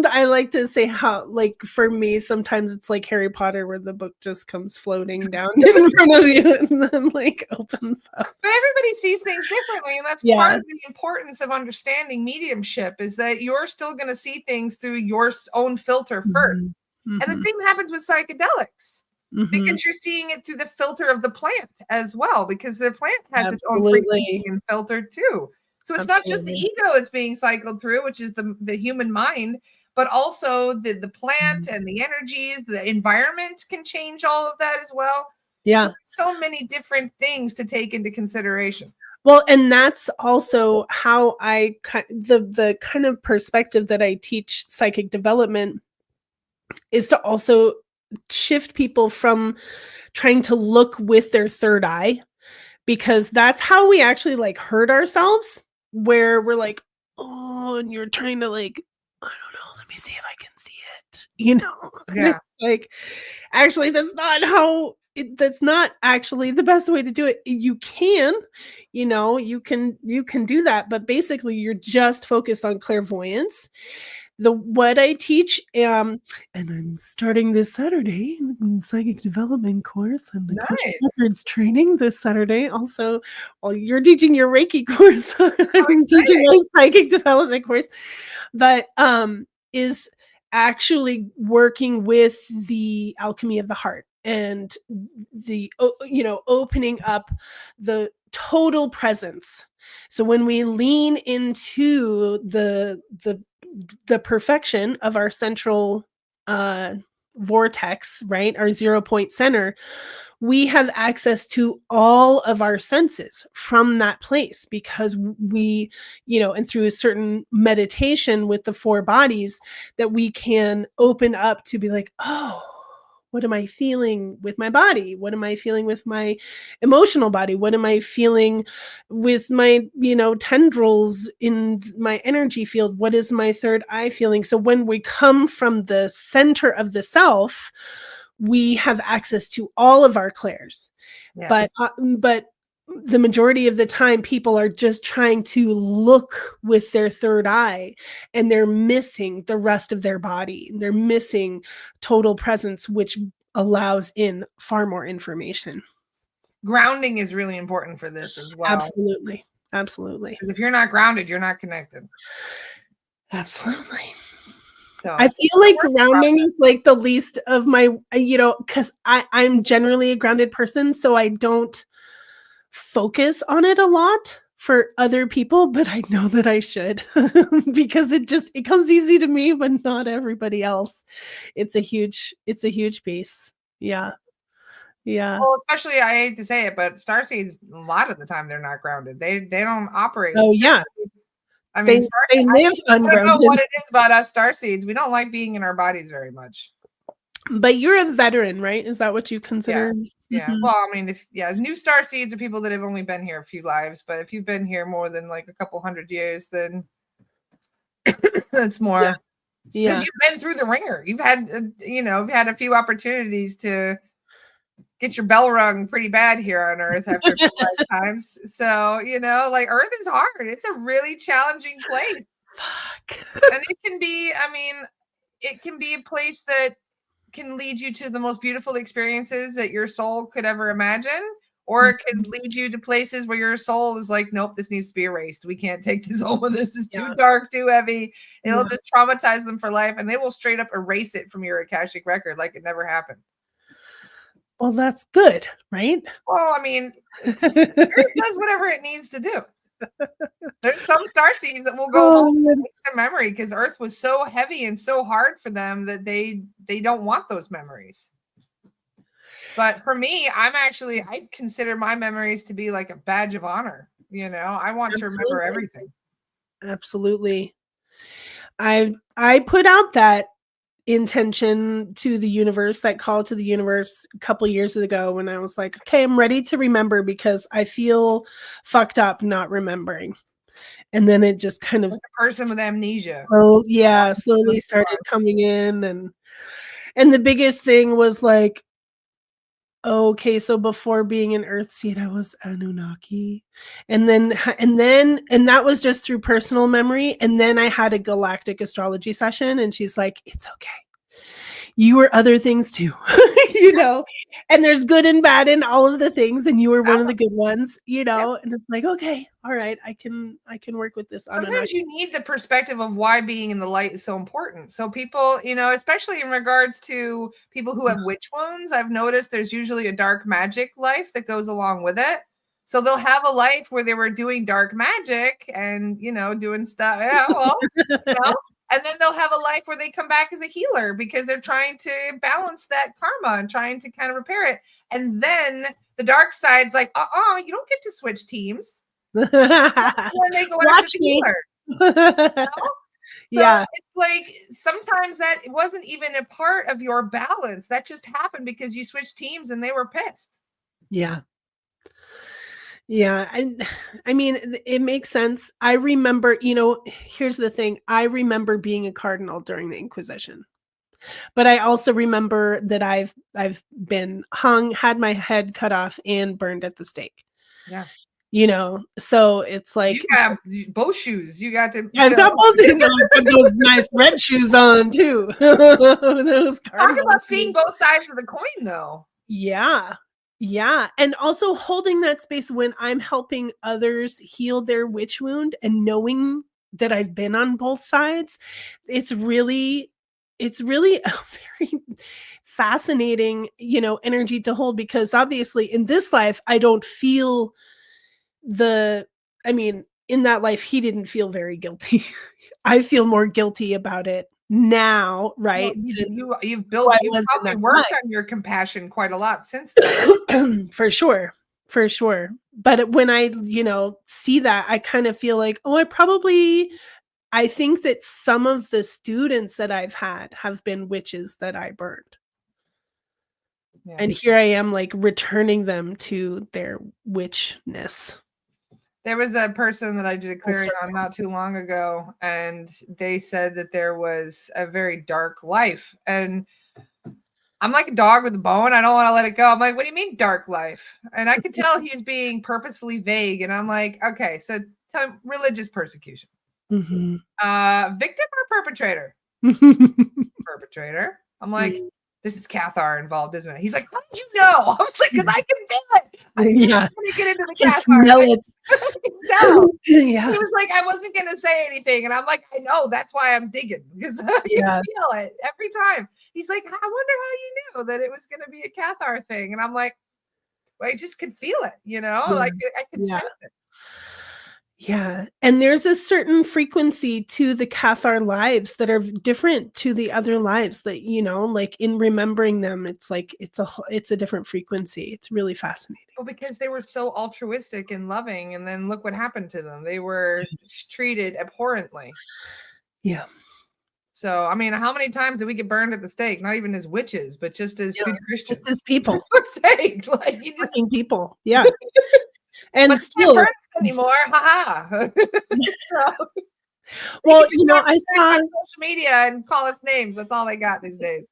I like to say how, like, for me, sometimes it's like Harry Potter, where the book just comes floating down in front of you and then like opens up. But everybody sees things differently. And that's part of the importance of understanding mediumship, is that you're still going to see things through your own filter first. And the same happens with psychedelics. Because you're seeing it through the filter of the plant as well, because the plant has its own frequency and filter too. So it's not just the ego that's being cycled through, which is the human mind, but also the plant and the energies, the environment can change all of that as well. Yeah. So many different things to take into consideration. Well, and that's also how the kind of perspective that I teach psychic development is to also shift people from trying to look with their third eye, because that's how we actually like hurt ourselves, where we're like, oh, and you're trying to like, I don't know, let me see if I can see it, Yeah. It's like, actually, that's not actually the best way to do it. You can, you can do that, but basically you're just focused on clairvoyance. what I teach, and I'm starting this Saturday, psychic development course and the Akashic Nice. Records training this Saturday. Also, while you're teaching your Reiki course, How I'm teaching exciting. my psychic development course. But is actually working with the alchemy of the heart and the opening up the total presence. So when we lean into the perfection of our central uh vortex, right, our 0 point center, we have access to all of our senses from that place, because we, and through a certain meditation with the four bodies, that we can open up to be like, oh, what am I feeling with my body? What am I feeling with my emotional body? What am I feeling with my, tendrils in my energy field? What is my third eye feeling? So when we come from the center of the self, we have access to all of our clairs. But Yes. but the majority of the time, people are just trying to look with their third eye, and they're missing the rest of their body. They're missing total presence, which allows in far more information. Grounding is really important for this as well. Absolutely. Absolutely. Because if you're not grounded, you're not connected. Absolutely. So I it's feel a like work in grounding progress. is like the least of my, because I'm generally a grounded person, so I don't focus on it a lot for other people, but I know that I should because it comes easy to me, but not everybody else. It's a huge piece. Yeah. Yeah. Well, especially I hate to say it, but starseeds a lot of the time they're not grounded. They don't operate. Oh yeah. I They mean, they live I don't know ungrounded. what it is about us starseeds. We don't like being in our bodies very much. But you're a veteran, right? Is that what you Yeah. consider? Yeah. Mhm. Well, I mean, new star seeds are people that have only been here a few lives, but if you've been here more than like a couple hundred years, then it's Yeah. more because Yeah. you've been through the ringer. You've had, you've had a few opportunities to get your bell rung pretty bad here on Earth after a few lifetimes. So, like Earth is hard. It's a really challenging place. Fuck. And it can be, I mean, it can be a place that can lead you to the most beautiful experiences that your soul could ever imagine, or it could lead you to places where your soul is like, nope, this needs to be erased. We can't take this home. This is too Yeah. dark, too heavy. It'll Yeah. just traumatize them for life, and they will straight up erase it from your Akashic record like it never happened. Well, that's good, right? Well, I mean, Earth does whatever it needs to do. There's some star seeds that will go home Oh, and man. erase their memory because Earth was so heavy and so hard for them that they don't want those memories. But for me, I consider my memories to be like a badge of honor. I want to remember Absolutely. everything. Absolutely. I put out that intention to the universe, that call to the universe a couple years ago when I was like, okay, I'm ready to remember because I feel fucked up not remembering. And then it just kind of Like a person with amnesia. slowly started coming in, and the biggest thing was like, okay, so before being an Earthseed, I was Anunnaki. And that was just through personal memory. And then I had a galactic astrology session, and she's like, it's okay. You were other things too, and there's good and bad in all of the things, and you were one of the good ones, Yep. and it's like, okay, all right, I can work with this Sometimes Anunnaki. you need the perspective of why being in the light is so important. So people, especially in regards to people who have witch wounds, I've noticed there's usually a dark magic life that goes along with it. So they'll have a life where they were doing dark magic and, doing stuff. Yeah, well, and then they'll have a life where they come back as a healer because they're trying to balance that karma and trying to kind of repair it. And then the dark side's like, you don't get to switch teams. When they go after Watch the me. healer. Yeah. So it's like sometimes that it wasn't even a part of your balance. That just happened because you switched teams and they were pissed. Yeah. Yeah, I mean, it makes sense. I remember, here's the thing. I remember being a cardinal during the Inquisition. But I also remember that I've been hung, had my head cut off, and burned at the stake. Yeah. you know, so it's You like got both shoes. You got to I've got both of them. Put those nice red shoes on too. Those talk cardinal about seeing shoes. both sides of the coin, though. Yeah. Yeah. And also holding that space when I'm helping others heal their witch wound and knowing that I've been on both sides, it's really a very fascinating, energy to hold because obviously in this life I don't feel the I mean, in that life he didn't feel very guilty. I feel more guilty about it now, Well, right? you've Who I built, you've was in probably that worked life. on your compassion quite a lot since then. For sure. For sure. But when I, see that, I kind of feel like, oh, I think that some of the students that I've had have been witches that I burned. Yeah. And here I am like returning them to their witchness. There was a person that I did a clearing So on not too long ago, and they said that there was a very dark life. And I'm like a dog with a bone. I don't want to let it go. I'm like, what do you mean dark life? And I could tell he was being purposefully vague. And I'm like, okay, so religious persecution. Mhm. Victim or perpetrator? Perpetrator. I'm like, this is Cathar involved, isn't it? He's like, how did you know? I was like, because I can feel it. I'm not going to get into the I can Cathar. smell it. I can tell. Yeah. He was like, I wasn't going to say anything. And I'm like, I know. That's why I'm digging because I can feel it every time. He's like, I wonder how you knew that it was going to be a Cathar thing. And I'm like, well, I just could feel it, like I could sense it. Yeah, and there's a certain frequency to the Cathar lives that are different to the other lives that, like in remembering them, it's like it's a different frequency. It's really fascinating. Well, because they were so altruistic and loving, and then look what happened to them. They were treated abhorrently. Yeah. So, I mean, how many times did we get burned at the stake? Not even as witches, but just as good Christians. Just as people. Sake, like you just people. Yeah. And but still burn us anymore. Haha. So, well, I saw social media and call us names. That's all they got these days.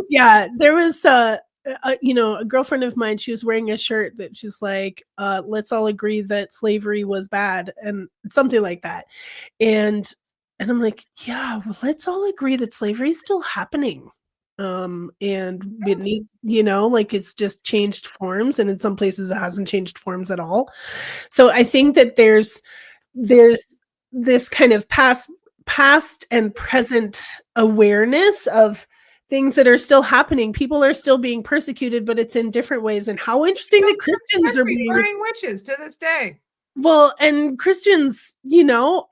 Yeah, there was a girlfriend of mine, she was wearing a shirt that she's like, let's all agree that slavery was bad and something like that. And I'm like, yeah, well, let's all agree that slavery is still happening. And it need, like it's just changed forms, and in some places it hasn't changed forms at all. So I think that there's this kind of past and present awareness of things that are still happening. People are still being persecuted, but it's in different ways. And how interesting that Christians are being burning witches to this day. Well, and Christians,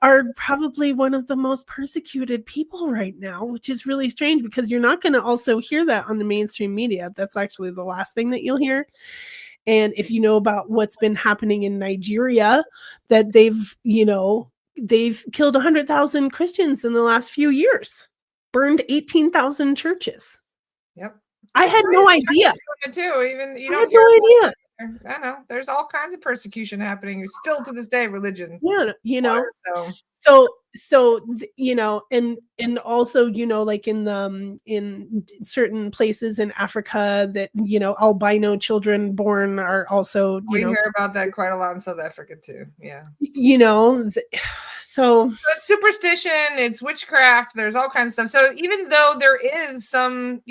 are probably one of the most persecuted people right now, which is really strange because you're not going to also hear that on the mainstream media. That's actually the last thing that you'll hear. And if you know about what's been happening in Nigeria, that they've killed 100,000 Christians in the last few years, burned 18,000 churches. Yep. I had no idea. Too. Even you I don't had no idea. I know there's all kinds of persecution happening still to this day. Religion, yeah, so and also like in certain places in Africa that albino children born are also we hear about that quite a lot in South Africa too. Yeah, so it's superstition, it's witchcraft. There's all kinds of stuff. So even though there is some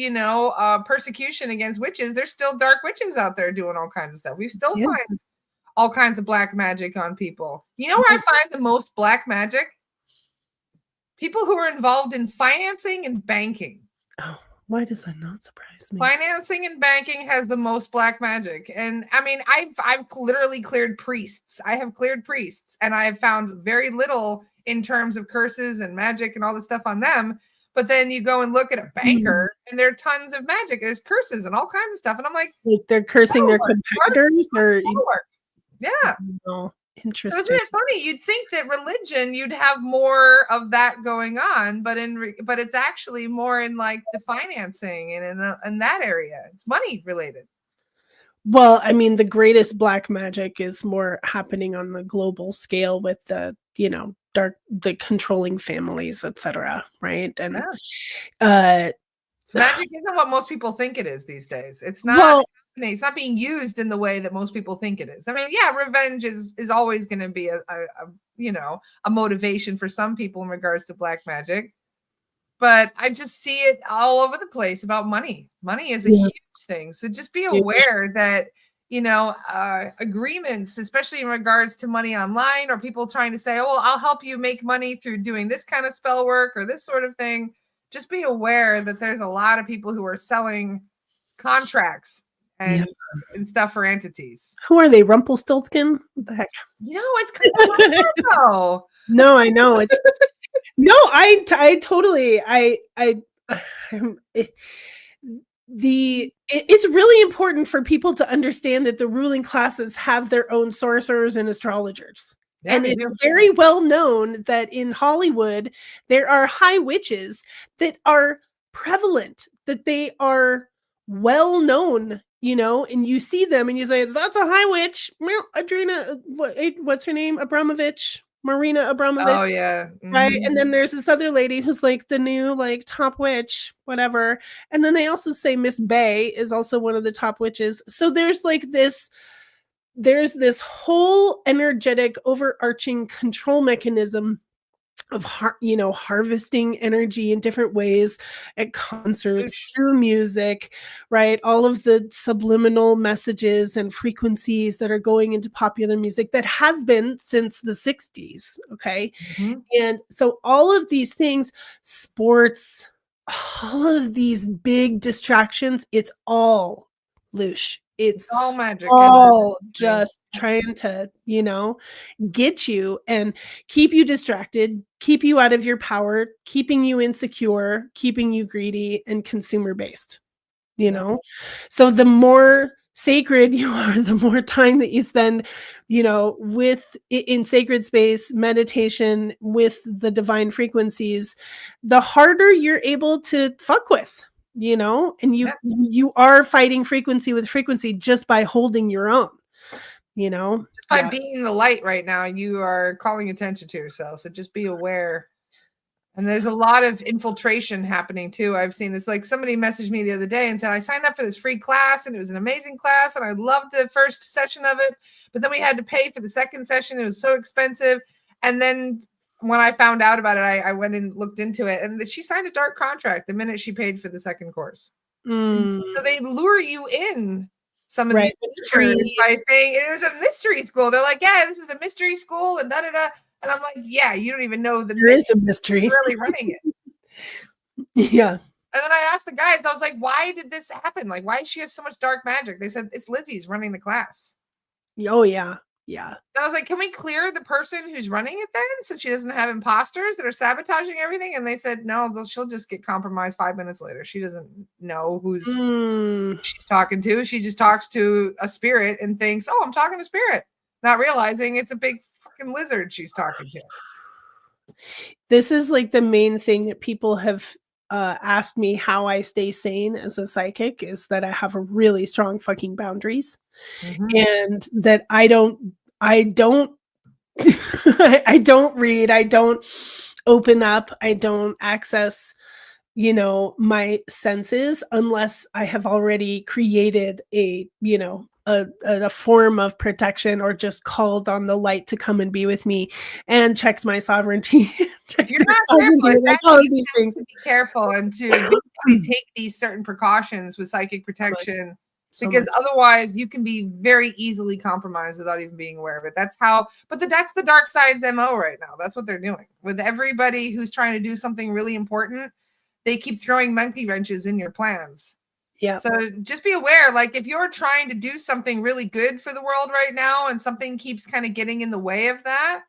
persecution against witches, there's still dark witches out there doing all kinds of stuff. We still find all kinds of black magic on people. You know where I find the most black magic? People who are involved in financing and banking. Oh, why does that not surprise me? Financing and banking has the most black magic. And I mean, I've literally cleared priests. I have cleared priests, and I have found very little in terms of curses and magic and all this stuff on them. But then you go and look at a banker, and there are tons of magic. There's curses and all kinds of stuff. And I'm like they're cursing their competitors or yeah. Interesting. So isn't it funny? You'd think that religion, you'd have more of that going on, but it's actually more in like the financing and in that area. It's money related. Well, I mean, the greatest black magic is more happening on the global scale with the the controlling families, etc. Right? And so magic isn't what most people think it is these days. It's not. Well, It's not being used in the way that most people think it is. I mean, yeah, revenge is always going to be a a motivation for some people in regards to black magic. But I just see it all over the place about money. Money is a huge thing. So just be aware that, agreements, especially in regards to money online, or people trying to say, oh, I'll help you make money through doing this kind of spell work or this sort of thing. Just be aware that there's a lot of people who are selling contracts and stuff for entities. Who are they? Rumpelstiltskin? What the heck? It's kind of like that, though. No, I know. It's no, I totally it's really important for people to understand that the ruling classes have their own sorcerers and astrologers. Yeah, and it's very well known that in Hollywood, there are high witches that are prevalent, that they are well known, and you see them and you say, that's a high witch. Adrina, what's her name? Marina Abramovich. Oh, yeah. Mm-hmm. Right. And then there's this other lady who's like the new top witch, whatever. And then they also say Miss Bay is also one of the top witches. So there's this whole energetic overarching control mechanism of harvesting energy in different ways at concerts, through music, right? All of the subliminal messages and frequencies that are going into popular music that has been since the 60s. Okay. Mm-hmm. And so all of these things, sports, all of these big distractions, it's all loosh. It's all magic. All just trying to, get you and keep you distracted, keep you out of your power, keeping you insecure, keeping you greedy and consumer based, So the more sacred you are, the more time that you spend, in sacred space, meditation with the divine frequencies, the harder you're able to fuck with. And you are fighting frequency with frequency just by holding your own, by being the light right now, you are calling attention to yourself. So just be aware. And there's a lot of infiltration happening too. I've seen this, somebody messaged me the other day and said, I signed up for this free class and it was an amazing class. And I loved the first session of it, but then we had to pay for the second session. It was so expensive. And then when I found out about it, I went and looked into it, and she signed a dark contract the minute she paid for the second course. So they lure you in some of these teachers by saying it was a mystery school. They're like, yeah, this is a mystery school and da-da-da. And I'm like, yeah, you don't even know there is a mystery really running it. Yeah. And then I asked the guides, I was like, why did this happen? Why does she have so much dark magic? They said, it's Lizzie's running the class. Oh, yeah. Yeah. And I was like, can we clear the person who's running it then, since she doesn't have imposters that are sabotaging everything? And they said, no, she'll just get compromised 5 minutes later. She doesn't know who's she's talking to. She just talks to a spirit and thinks, oh, I'm talking to spirit, not realizing it's a big fucking lizard she's talking to. This is the main thing that people have asked me how I stay sane as a psychic, is that I have a really strong fucking boundaries, and that I don't I don't read, I don't open up, I don't access, my senses unless I have already created a form of protection, or just called on the light to come and be with me and checked my sovereignty. You're not careful. All of these things. To be careful and to take these certain precautions with psychic protection. Because otherwise you can be very easily compromised without even being aware of it. That's the dark side's MO right now. That's what they're doing with everybody who's trying to do something really important. They keep throwing monkey wrenches in your plans. Yeah. So just be aware, if you're trying to do something really good for the world right now and something keeps kind of getting in the way of that,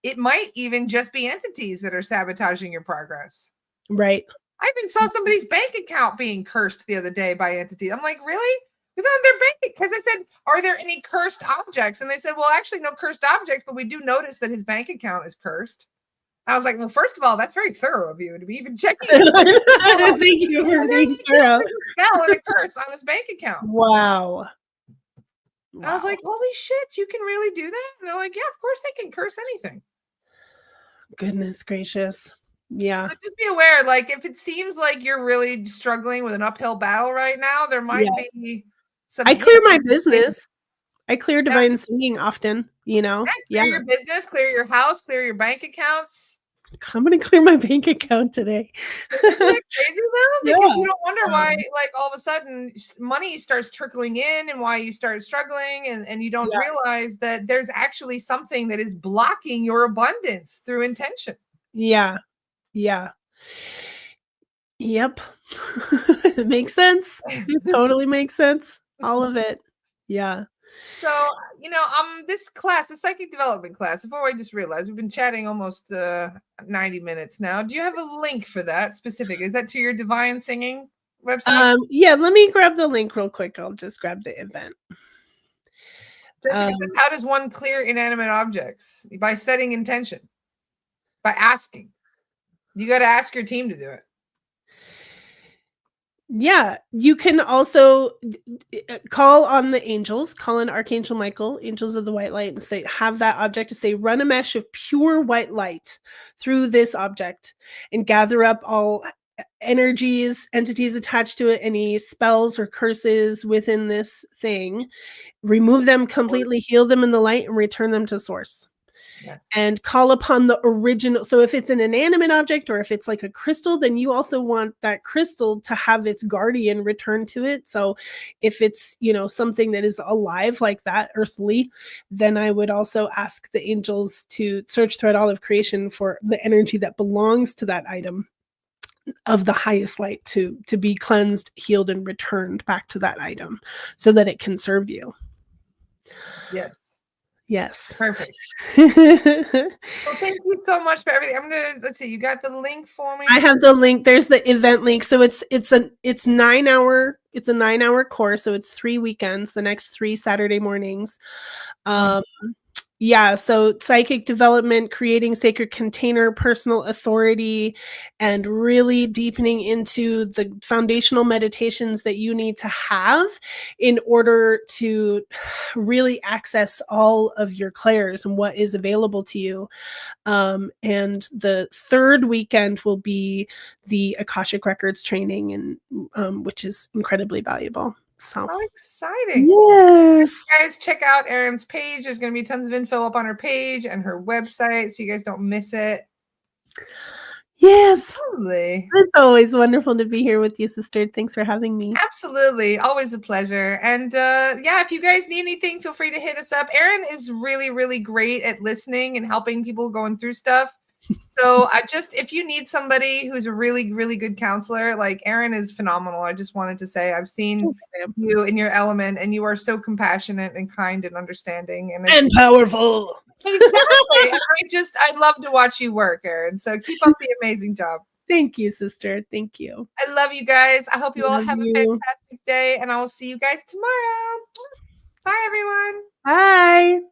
it might even just be entities that are sabotaging your progress. Right. I even saw somebody's bank account being cursed the other day by entities. I'm like, really? We found their bank, because I said, are there any cursed objects? And they said, well, actually no cursed objects, but we do notice that his bank account is cursed. I was like, well, first of all, that's very thorough of you to be even checking. Thank you for being thorough. Spell and a curse on his bank account. Wow. I was like, holy shit, you can really do that? And they're like, yeah, of course they can curse anything. Goodness gracious. Yeah. So just be aware, if it seems like you're really struggling with an uphill battle right now, there might be I clear my business. I clear divine singing often, Yeah, clear your business, clear your house, clear your bank accounts. I'm gonna clear my bank account today. Isn't that crazy though? Because you don't wonder why, like, all of a sudden money starts trickling in and why you start struggling, and you don't realize that there's actually something that is blocking your abundance through intention. Yeah. Yep. It makes sense. It totally makes sense. All of it. Yeah. So, this class, the psychic development class, before I just realized we've been chatting almost 90 minutes now. Do you have a link for that specific? Is that to your divine singing website? Yeah, let me grab the link real quick. I'll just grab the event. Jessica says, how does one clear inanimate objects? By setting intention, by asking. You got to ask your team to do it. Yeah, you can also call on the angels, call on Archangel Michael, angels of the white light, and say, have that object to say, run a mesh of pure white light through this object and gather up all energies, entities attached to it, any spells or curses within this thing, remove them completely, heal them in the light, and return them to source. Yes. And call upon the original. So if it's an inanimate object or if it's like a crystal, then you also want that crystal to have its guardian return to it. So if it's, something that is alive like that, earthly, then I would also ask the angels to search throughout all of creation for the energy that belongs to that item of the highest light to be cleansed, healed, and returned back to that item so that it can serve you. Yes. Perfect. Well, thank you so much for everything. Let's see, you got the link for me? I have the link. There's the event link. So it's a 9-hour course. So it's 3 weekends, the next 3 Saturday mornings. Yeah, so psychic development, creating sacred container, personal authority, and really deepening into the foundational meditations that you need to have in order to really access all of your clairs and what is available to you. And the 3rd weekend will be the Akashic Records training, and which is incredibly valuable. So how exciting. Yes. Guys, check out Erin's page. There's going to be tons of info up on her page and her website so you guys don't miss it. Yes. Totally. It's always wonderful to be here with you, sister. Thanks for having me. Absolutely. Always a pleasure. And yeah, if you guys need anything, feel free to hit us up. Erin is really, really great at listening and helping people going through stuff. So if you need somebody who's a really, really good counselor, like Erin is phenomenal. I just wanted to say I've seen you in your element, and you are so compassionate and kind and understanding and powerful. Exactly. I love to watch you work, Erin. So keep up the amazing job. Thank you, sister. Thank you. I love you guys. I hope you all have a fantastic day, and I will see you guys tomorrow. Bye, everyone. Bye.